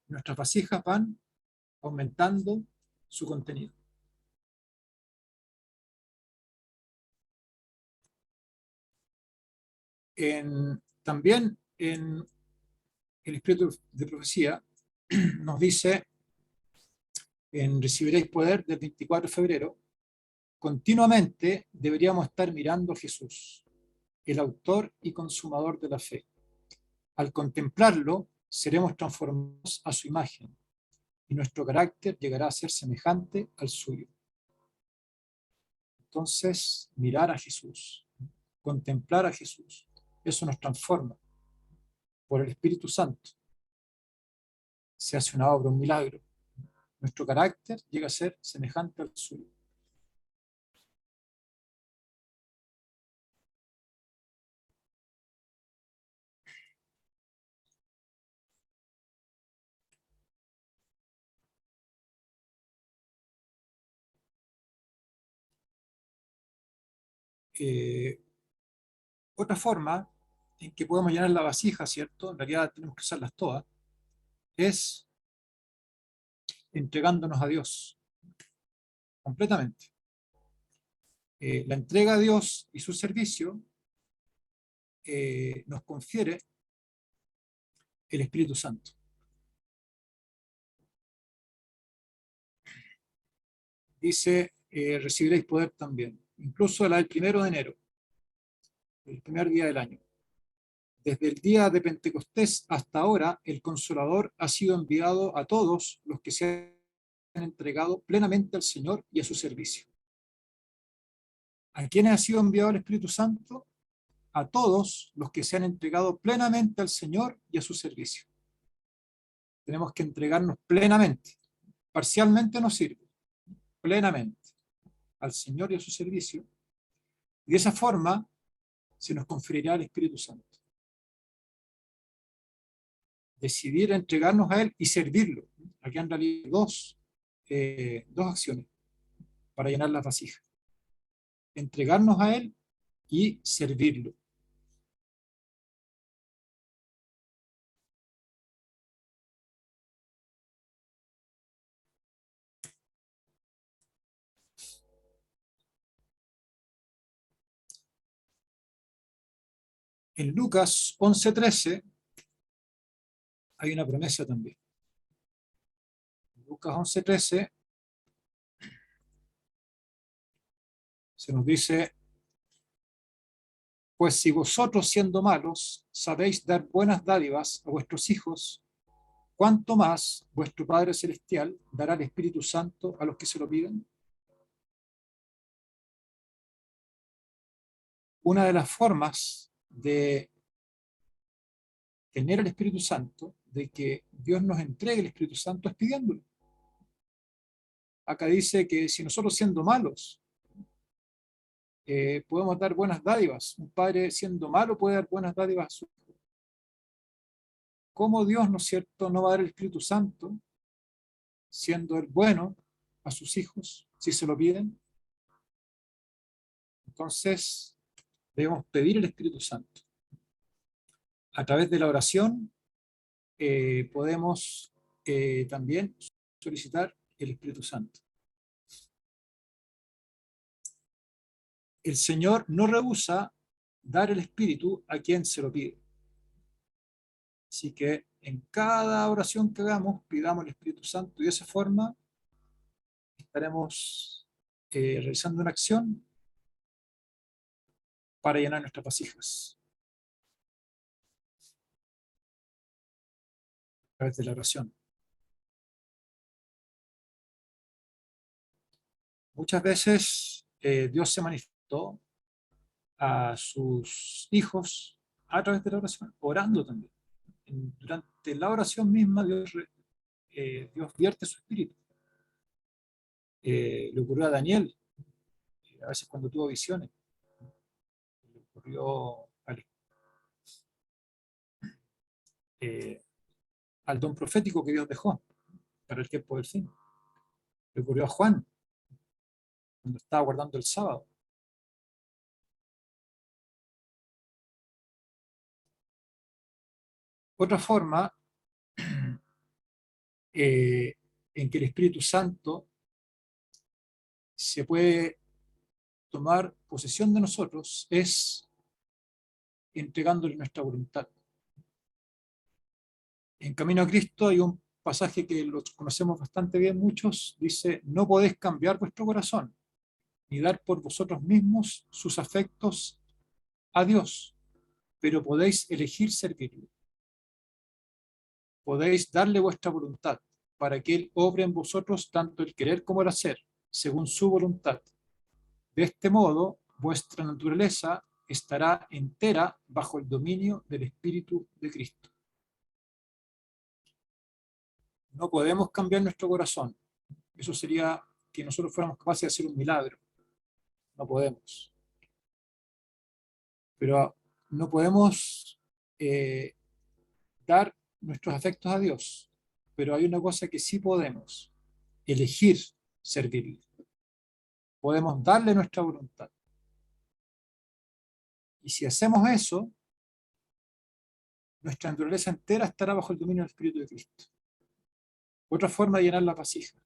Nuestras vasijas van aumentando su contenido. También en el Espíritu de Profecía nos dice, en recibiréis poder del 24 de febrero, continuamente deberíamos estar mirando a Jesús, el autor y consumador de la fe. Al contemplarlo, seremos transformados a su imagen y nuestro carácter llegará a ser semejante al suyo. Entonces, mirar a Jesús, contemplar a Jesús, eso nos transforma por el Espíritu Santo. Se hace una obra, un milagro. Nuestro carácter llega a ser semejante al suyo. Otra forma en que podemos llenar la vasija, ¿cierto? En realidad tenemos que usarlas todas, es entregándonos a Dios completamente. La entrega a Dios y su servicio nos confiere el Espíritu Santo. Dice, recibiréis poder también, incluso el 1 de enero, el primer día del año. Desde el día de Pentecostés hasta ahora, el Consolador ha sido enviado a todos los que se han entregado plenamente al Señor y a su servicio. ¿A quiénes ha sido enviado el Espíritu Santo? A todos los que se han entregado plenamente al Señor y a su servicio. Tenemos que entregarnos plenamente. Parcialmente no sirve. Plenamente al Señor y a su servicio. Y de esa forma se nos conferirá el Espíritu Santo. Decidir entregarnos a Él y servirlo. Aquí han realizado dos acciones para llenar las vasijas. Entregarnos a Él y servirlo. En Lucas 11:13 hay una promesa también. En Lucas 11:13 se nos dice: pues si vosotros, siendo malos, sabéis dar buenas dádivas a vuestros hijos, ¿cuánto más vuestro Padre Celestial dará el Espíritu Santo a los que se lo piden? Una de las formas de tener el Espíritu Santo, de que Dios nos entregue el Espíritu Santo, es pidiéndolo. Acá dice que si nosotros, siendo malos, podemos dar buenas dádivas. Un padre, siendo malo, puede dar buenas dádivas a su hijo. ¿Cómo Dios, no es cierto, no va a dar el Espíritu Santo, siendo Él bueno, a sus hijos, si se lo piden? Entonces, debemos pedir el Espíritu Santo. A través de la oración podemos también solicitar el Espíritu Santo. El Señor no rehúsa dar el Espíritu a quien se lo pide. Así que en cada oración que hagamos, pidamos el Espíritu Santo, y de esa forma estaremos realizando una acción para llenar nuestras vasijas a través de la oración. Muchas veces Dios se manifestó a sus hijos a través de la oración, orando también. Durante la oración misma, Dios vierte su espíritu. Le ocurrió a Daniel, a veces cuando tuvo visiones. Le ocurrió al don profético que Dios dejó para el tiempo del fin. Le ocurrió a Juan cuando estaba guardando el sábado. Otra forma en que el Espíritu Santo se puede tomar posesión de nosotros es entregándole nuestra voluntad. En Camino a Cristo hay un pasaje que lo conocemos bastante bien muchos, dice: no podéis cambiar vuestro corazón, ni dar por vosotros mismos sus afectos a Dios, pero podéis elegir servirle. Podéis darle vuestra voluntad, para que Él obre en vosotros tanto el querer como el hacer, según su voluntad. De este modo, vuestra naturaleza estará entera bajo el dominio del Espíritu de Cristo. No podemos cambiar nuestro corazón. Eso sería que nosotros fuéramos capaces de hacer un milagro. No podemos. Pero no podemos dar nuestros afectos a Dios. Pero hay una cosa que sí podemos: elegir servirle. Podemos darle nuestra voluntad. Y si hacemos eso, nuestra naturaleza entera estará bajo el dominio del Espíritu de Cristo. Otra forma de llenar la vasija.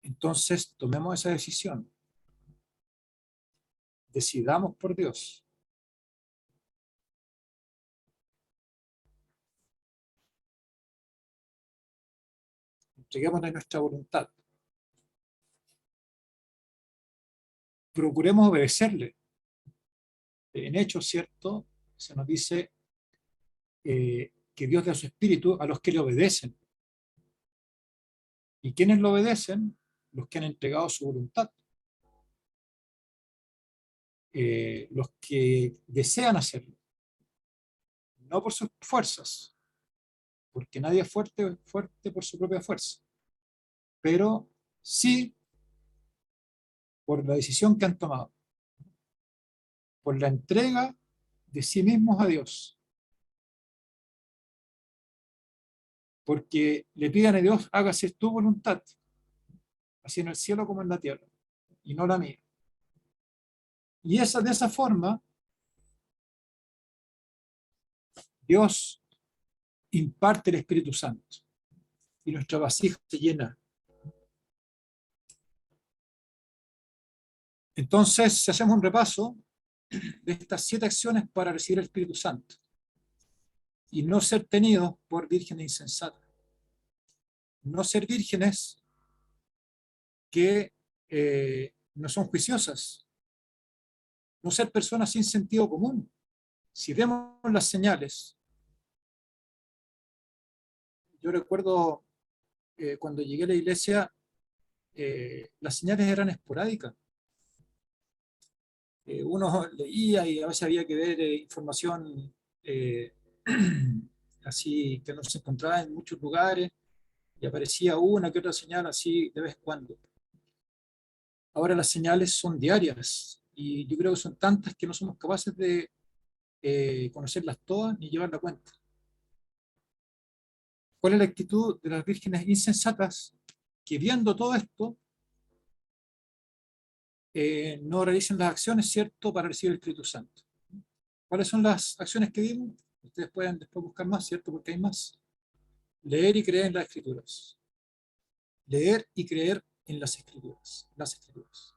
Entonces, tomemos esa decisión. Decidamos por Dios. Entreguémosle nuestra voluntad. Procuremos obedecerle. En hecho, ¿cierto? Se nos dice que Dios da su espíritu a los que le obedecen. ¿Y quiénes lo obedecen? Los que han entregado su voluntad. Los que desean hacerlo. No por sus fuerzas, porque nadie es fuerte por su propia fuerza, pero sí por la decisión que han tomado, por la entrega de sí mismos a Dios, porque le pidan a Dios, hágase tu voluntad, así en el cielo como en la tierra, y no la mía. Y de esa forma, Dios imparte el Espíritu Santo, y nuestra vasija se llena. Entonces, si hacemos un repaso de estas 7 acciones para recibir el Espíritu Santo, y no ser tenidos por vírgenes insensatas. No ser vírgenes que no son juiciosas. No ser personas sin sentido común. Si vemos las señales, yo recuerdo cuando llegué a la iglesia, las señales eran esporádicas. Uno leía y a veces había que ver información así que no se encontraba en muchos lugares, y aparecía una que otra señal así de vez en cuando. Ahora las señales son diarias y yo creo que son tantas que no somos capaces de conocerlas todas ni llevar la cuenta. ¿Cuál es la actitud de las vírgenes insensatas que, viendo todo esto, no realicen las acciones, ¿cierto?, para recibir el Espíritu Santo? ¿Cuáles son las acciones que vimos? Ustedes pueden después buscar más, ¿cierto?, porque hay más. Leer y creer en las Escrituras. Leer y creer en las Escrituras. Las Escrituras.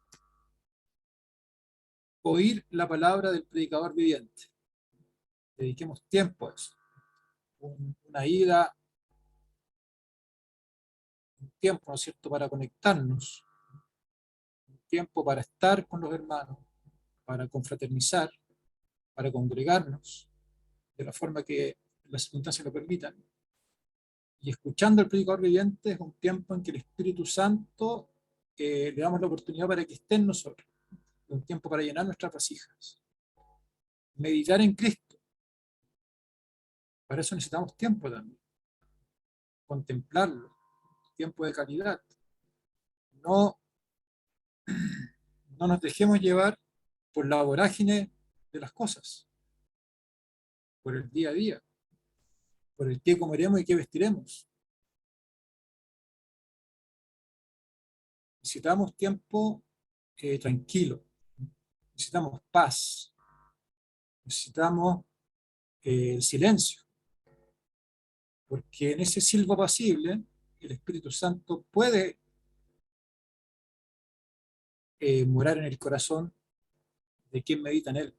Oír la palabra del predicador viviente. Dediquemos tiempo a eso. Una ida, un tiempo, ¿no es cierto?, para conectarnos, un tiempo para estar con los hermanos, para confraternizar, para congregarnos, de la forma que las circunstancias lo permitan. Y escuchando al predicador viviente es un tiempo en que el Espíritu Santo le damos la oportunidad para que esté en nosotros. Es un tiempo para llenar nuestras vasijas. Meditar en Cristo. Para eso necesitamos tiempo también. Contemplarlo. Tiempo de calidad. No nos dejemos llevar por la vorágine de las cosas, por el día a día, por el qué comeremos y qué vestiremos. Necesitamos tiempo tranquilo, necesitamos paz, necesitamos silencio, porque en ese silbo apacible el Espíritu Santo puede morar en el corazón de quien medita en él.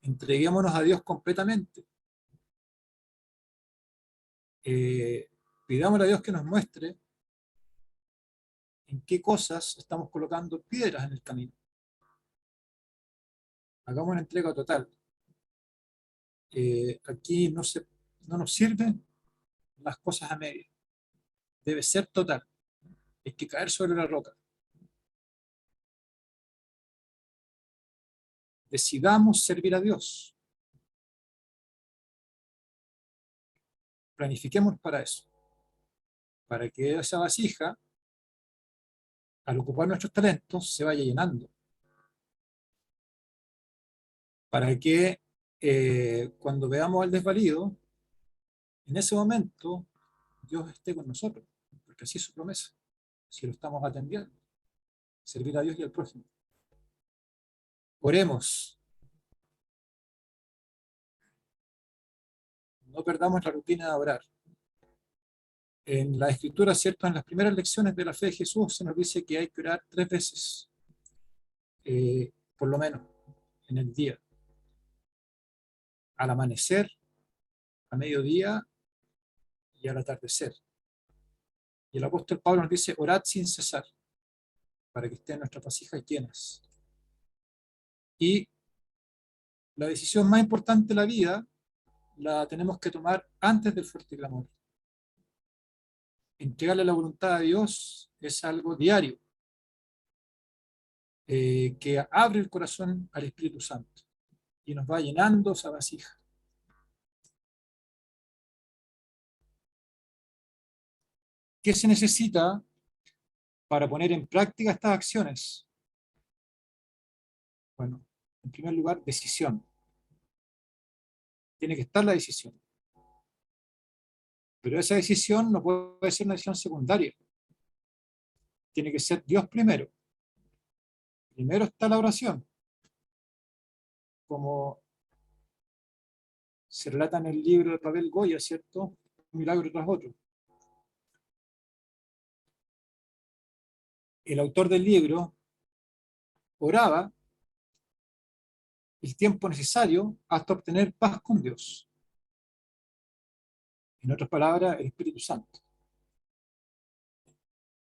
Entreguémonos a Dios completamente. Pidámosle a Dios que nos muestre en qué cosas estamos colocando piedras en el camino. Hagamos una entrega total. Aquí no nos sirven las cosas a medio. Debe ser total. Hay que caer sobre la roca. Decidamos servir a Dios. Planifiquemos para eso. Para que esa vasija, al ocupar nuestros talentos, se vaya llenando. Para que cuando veamos al desvalido, en ese momento Dios esté con nosotros, porque así es su promesa, si lo estamos atendiendo, servir a Dios y al prójimo. Oremos. no perdamos la rutina de orar. En la Escritura, ¿cierto? En las primeras lecciones de la fe de Jesús se nos dice que hay que orar 3 veces, por lo menos, en el día. Al amanecer, a mediodía y al atardecer. Y el apóstol Pablo nos dice, orad sin cesar, para que estén nuestras vasijas llenas. Y la decisión más importante de la vida la tenemos que tomar antes del fuerte clamor. Entregarle la voluntad a Dios es algo diario, que abre el corazón al Espíritu Santo y nos va llenando esa vasija. ¿Qué se necesita para poner en práctica estas acciones? Bueno, en primer lugar, decisión. Tiene que estar la decisión. Pero esa decisión no puede ser una decisión secundaria. Tiene que ser Dios primero. Primero está la oración, como se relata en el libro de Pavel Goya, ¿cierto? Un milagro tras otro. El autor del libro oraba el tiempo necesario hasta obtener paz con Dios. En otras palabras, el Espíritu Santo.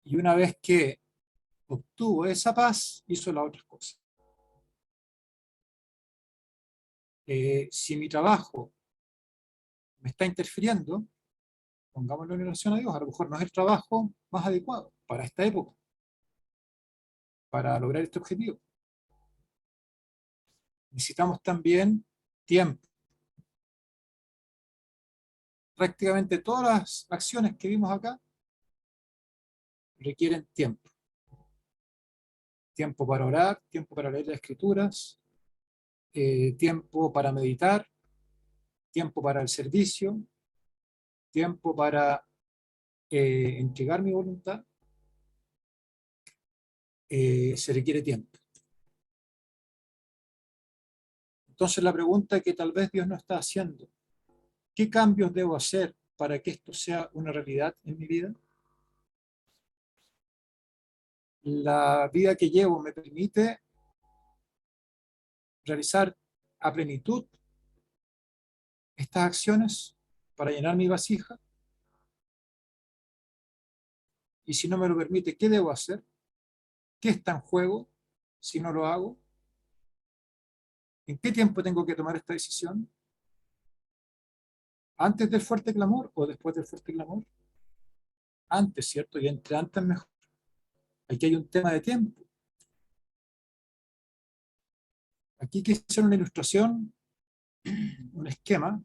Y una vez que obtuvo esa paz, hizo las otras cosas. Si mi trabajo me está interfiriendo, pongámoslo en relación a Dios, a lo mejor no es el trabajo más adecuado para esta época, para lograr este objetivo. Necesitamos también tiempo. Prácticamente todas las acciones que vimos acá requieren tiempo. Tiempo para orar, tiempo para leer las escrituras, tiempo para meditar, tiempo para el servicio, tiempo para entregar mi voluntad. Se requiere tiempo. Entonces la pregunta que tal vez Dios no está haciendo, ¿qué cambios debo hacer para que esto sea una realidad en mi vida? La vida que llevo me permite realizar a plenitud estas acciones para llenar mi vasija. Y si no me lo permite, ¿qué debo hacer? ¿Qué está en juego si no lo hago? ¿En qué tiempo tengo que tomar esta decisión? ¿Antes del fuerte clamor o después del fuerte clamor? Antes, ¿cierto? Y entre antes mejor. Aquí hay un tema de tiempo. Aquí quise hacer una ilustración, un esquema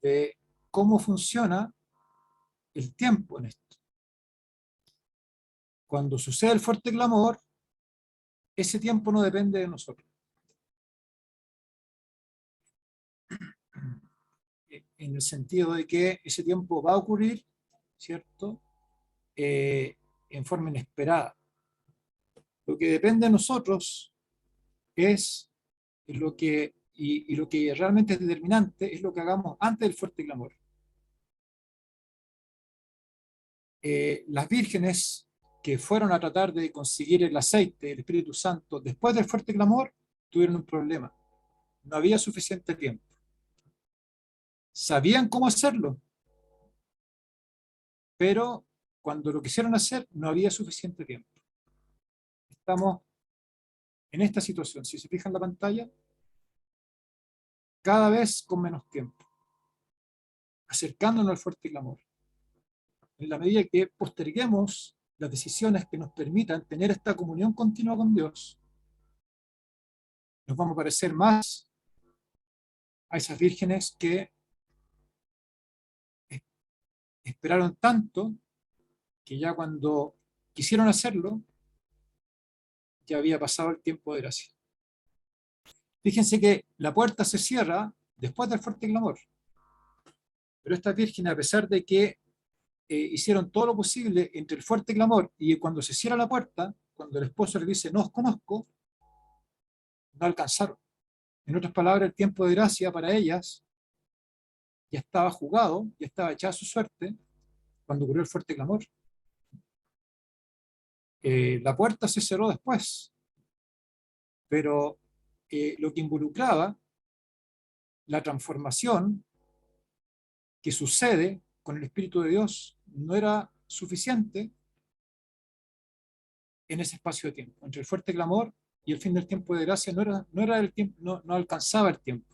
de cómo funciona el tiempo en esto. Cuando sucede el fuerte clamor, ese tiempo no depende de nosotros. En el sentido de que ese tiempo va a ocurrir, ¿cierto? En forma inesperada. Lo que depende de nosotros es lo que, y lo que realmente es determinante, es lo que hagamos antes del fuerte clamor. Las vírgenes que fueron a tratar de conseguir el aceite, el Espíritu Santo, después del fuerte clamor, tuvieron un problema. No había suficiente tiempo. Sabían cómo hacerlo, pero cuando lo quisieron hacer, no había suficiente tiempo. Estamos en esta situación. Si se fijan en la pantalla, cada vez con menos tiempo, acercándonos al fuerte clamor. En la medida que posterguemos las decisiones que nos permitan tener esta comunión continua con Dios, nos vamos a parecer más a esas vírgenes que esperaron tanto que ya cuando quisieron hacerlo, ya había pasado el tiempo de gracia. Fíjense que la puerta se cierra después del fuerte clamor, pero estas vírgenes, a pesar de que hicieron todo lo posible entre el fuerte clamor y cuando se cierra la puerta, cuando el esposo le dice no os conozco, no alcanzaron. En otras palabras, el tiempo de gracia para ellas ya estaba jugado, ya estaba echada su suerte cuando ocurrió el fuerte clamor. La puerta se cerró después, pero lo que involucraba la transformación que sucede con el Espíritu de Dios no era suficiente en ese espacio de tiempo. Entre el fuerte clamor y el fin del tiempo de gracia no era el tiempo, no alcanzaba el tiempo.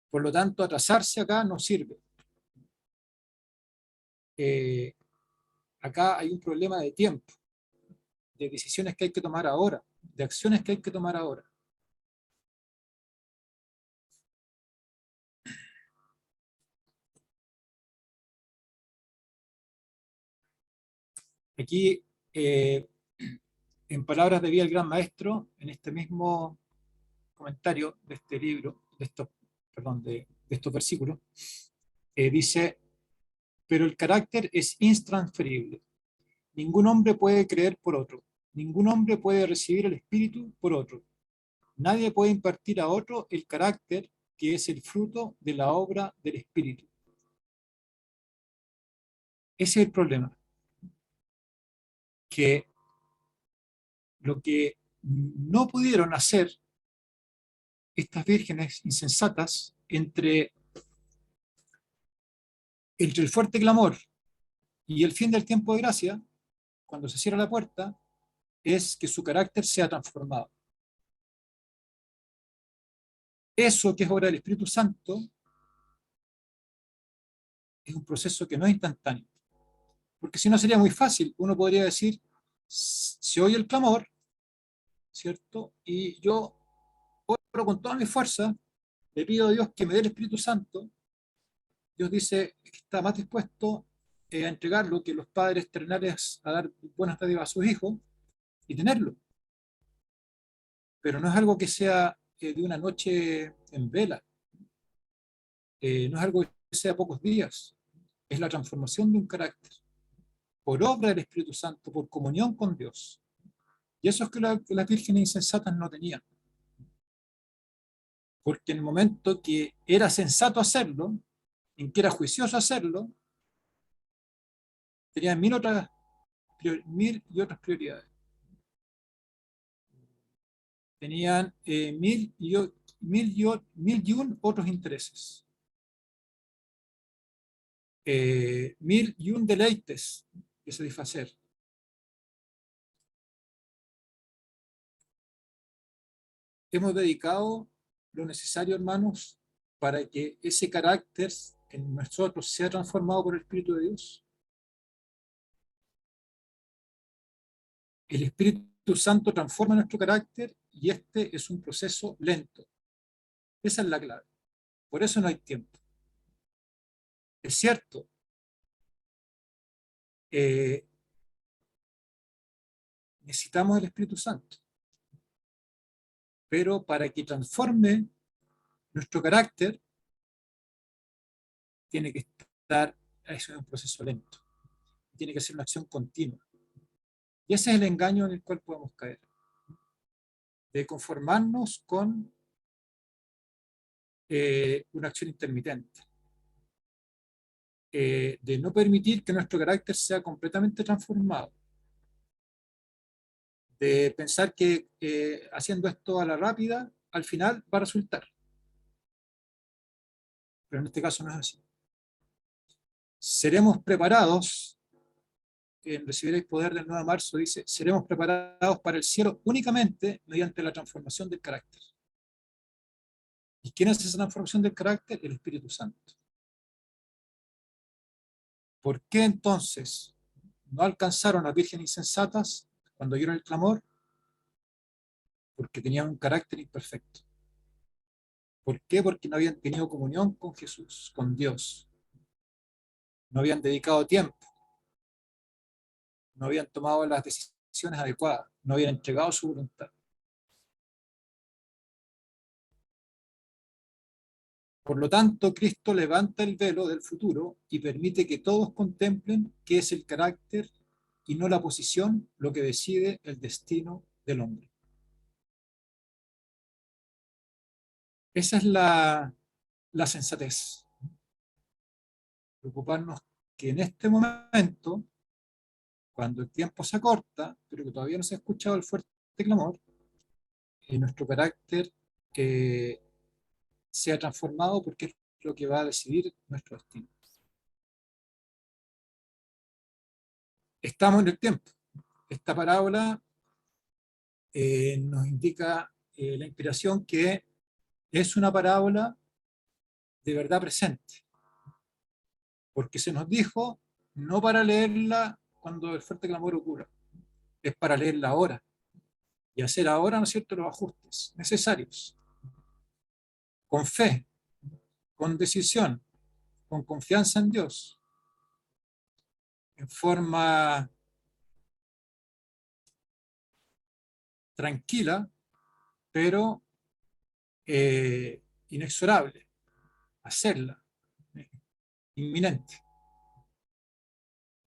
Por lo tanto, atrasarse acá no sirve. Acá hay un problema de tiempo, de decisiones que hay que tomar ahora, de acciones que hay que tomar ahora. Aquí, en palabras de Vía el Gran Maestro, en este mismo comentario de este libro, de estos versículos, dice: pero el carácter es intransferible. Ningún hombre puede creer por otro. Ningún hombre puede recibir el Espíritu por otro. Nadie puede impartir a otro el carácter que es el fruto de la obra del Espíritu. Ese es el problema. Que lo que no pudieron hacer estas vírgenes insensatas entre el fuerte clamor y el fin del tiempo de gracia, cuando se cierra la puerta, es que su carácter sea transformado. Eso que es obra del Espíritu Santo es un proceso que no es instantáneo. Porque si no sería muy fácil. Uno podría decir, se oye el clamor, ¿cierto? Y yo oro con toda mi fuerza, le pido a Dios que me dé el Espíritu Santo. Dios dice que está más dispuesto a entregarlo que los padres terrenales a dar buenas dádivas a sus hijos y tenerlo. Pero no es algo que sea de una noche en vela. No es algo que sea pocos días. Es la transformación de un carácter por obra del Espíritu Santo, por comunión con Dios. Y eso es que las vírgenes insensatas no tenían. Porque en el momento que era sensato hacerlo, en que era juicioso hacerlo, tenían mil y otras prioridades. Tenían mil y un otros intereses. Mil y un deleites que satisfacer. Hemos dedicado lo necesario, hermanos, para que ese carácter en nosotros sea transformado por el Espíritu de Dios. El Espíritu Santo transforma nuestro carácter y este es un proceso lento. Esa es la clave. Por eso no hay tiempo. Es cierto, necesitamos el Espíritu Santo, pero para que transforme nuestro carácter, tiene que estar, eso es un proceso lento, tiene que ser una acción continua. Y ese es el engaño en el cual podemos caer, de conformarnos con una acción intermitente, de no permitir que nuestro carácter sea completamente transformado, de pensar que haciendo esto a la rápida, al final va a resultar. Pero en este caso no es así. Seremos preparados, en Recibiréis poder del 9 de marzo, dice, seremos preparados para el cielo únicamente mediante la transformación del carácter. ¿Y quién es esa transformación del carácter? El Espíritu Santo. ¿Por qué entonces no alcanzaron a vírgenes insensatas cuando oyeron el clamor? Porque tenían un carácter imperfecto. ¿Por qué? Porque no habían tenido comunión con Jesús, con Dios. No habían dedicado tiempo. No habían tomado las decisiones adecuadas. No habían entregado su voluntad. Por lo tanto, Cristo levanta el velo del futuro y permite que todos contemplen qué es el carácter y no la posición lo que decide el destino del hombre. Esa es la sensatez. Preocuparnos que en este momento, cuando el tiempo se acorta, pero que todavía no se ha escuchado el fuerte clamor, nuestro carácter sea transformado, porque es lo que va a decidir nuestro destino. Estamos en el tiempo. Esta parábola nos indica la inspiración que es una parábola de verdad presente, porque se nos dijo no para leerla cuando el fuerte clamor ocurra, es para leerla ahora y hacer ahora, ¿no es cierto?, los ajustes necesarios, con fe, con decisión, con confianza en Dios, en forma tranquila, pero inexorable, hacerla, inminente.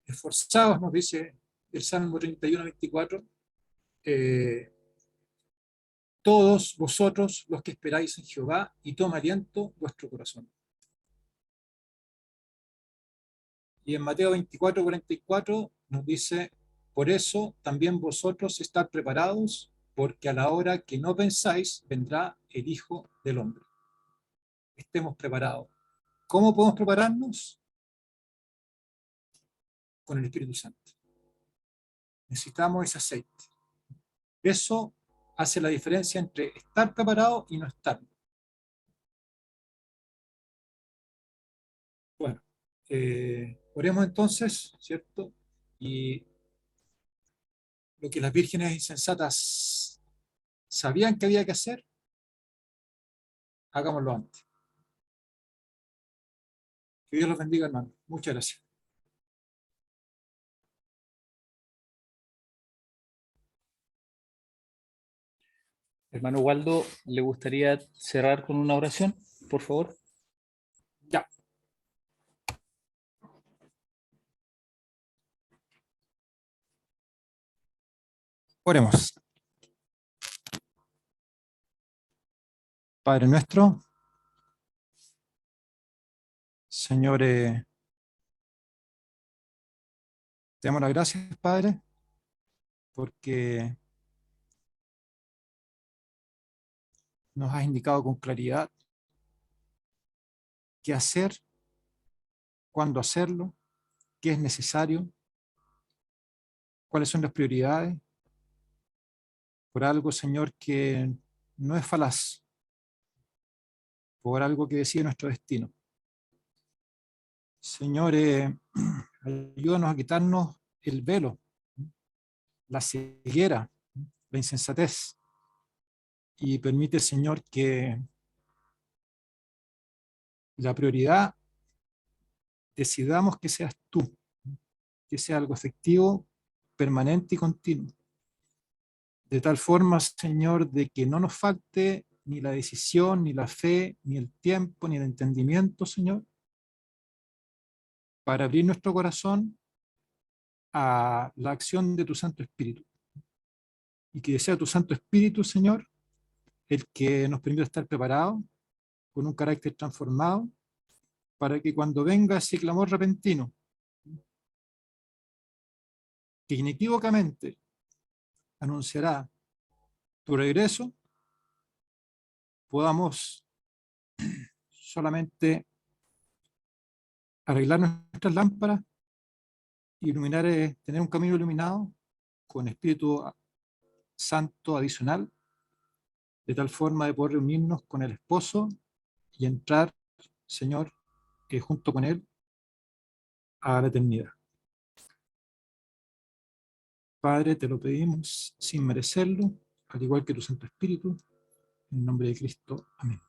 Esforzados, nos dice el Salmo 31-24, todos vosotros los que esperáis en Jehová, y toma aliento vuestro corazón. Y en Mateo 24-44 nos dice, por eso también vosotros estad preparados, porque a la hora que no pensáis vendrá el Hijo del Hombre. Estemos preparados. ¿Cómo podemos prepararnos? Con el Espíritu Santo. Necesitamos ese aceite. Eso hace la diferencia entre estar preparado y no estarlo. Bueno, oremos entonces, ¿cierto? Y lo que las vírgenes insensatas sabían que había que hacer, hagámoslo antes. Que Dios los bendiga, hermano. Muchas gracias. Hermano Waldo, ¿le gustaría cerrar con una oración, por favor? Ya. Oremos. Padre nuestro, Señor, te damos las gracias, Padre, porque nos has indicado con claridad qué hacer, cuándo hacerlo, qué es necesario, cuáles son las prioridades, por algo, Señor, que no es falaz, por algo que decide nuestro destino. Señor, ayúdanos a quitarnos el velo, la ceguera, la insensatez, y permite, Señor, que la prioridad decidamos que seas tú, que sea algo efectivo, permanente y continuo. De tal forma, Señor, de que no nos falte ni la decisión, ni la fe, ni el tiempo, ni el entendimiento, Señor, para abrir nuestro corazón a la acción de tu Santo Espíritu. Y que sea tu Santo Espíritu, Señor, el que nos permita estar preparados, con un carácter transformado, para que cuando venga ese clamor repentino, que inequívocamente anunciará tu regreso, podamos solamente arreglar nuestras lámparas, iluminar, tener un camino iluminado con Espíritu Santo adicional, de tal forma de poder reunirnos con el esposo y entrar, Señor, junto con él a la eternidad. Padre, te lo pedimos sin merecerlo, al igual que tu Santo Espíritu, en el nombre de Cristo. Amén.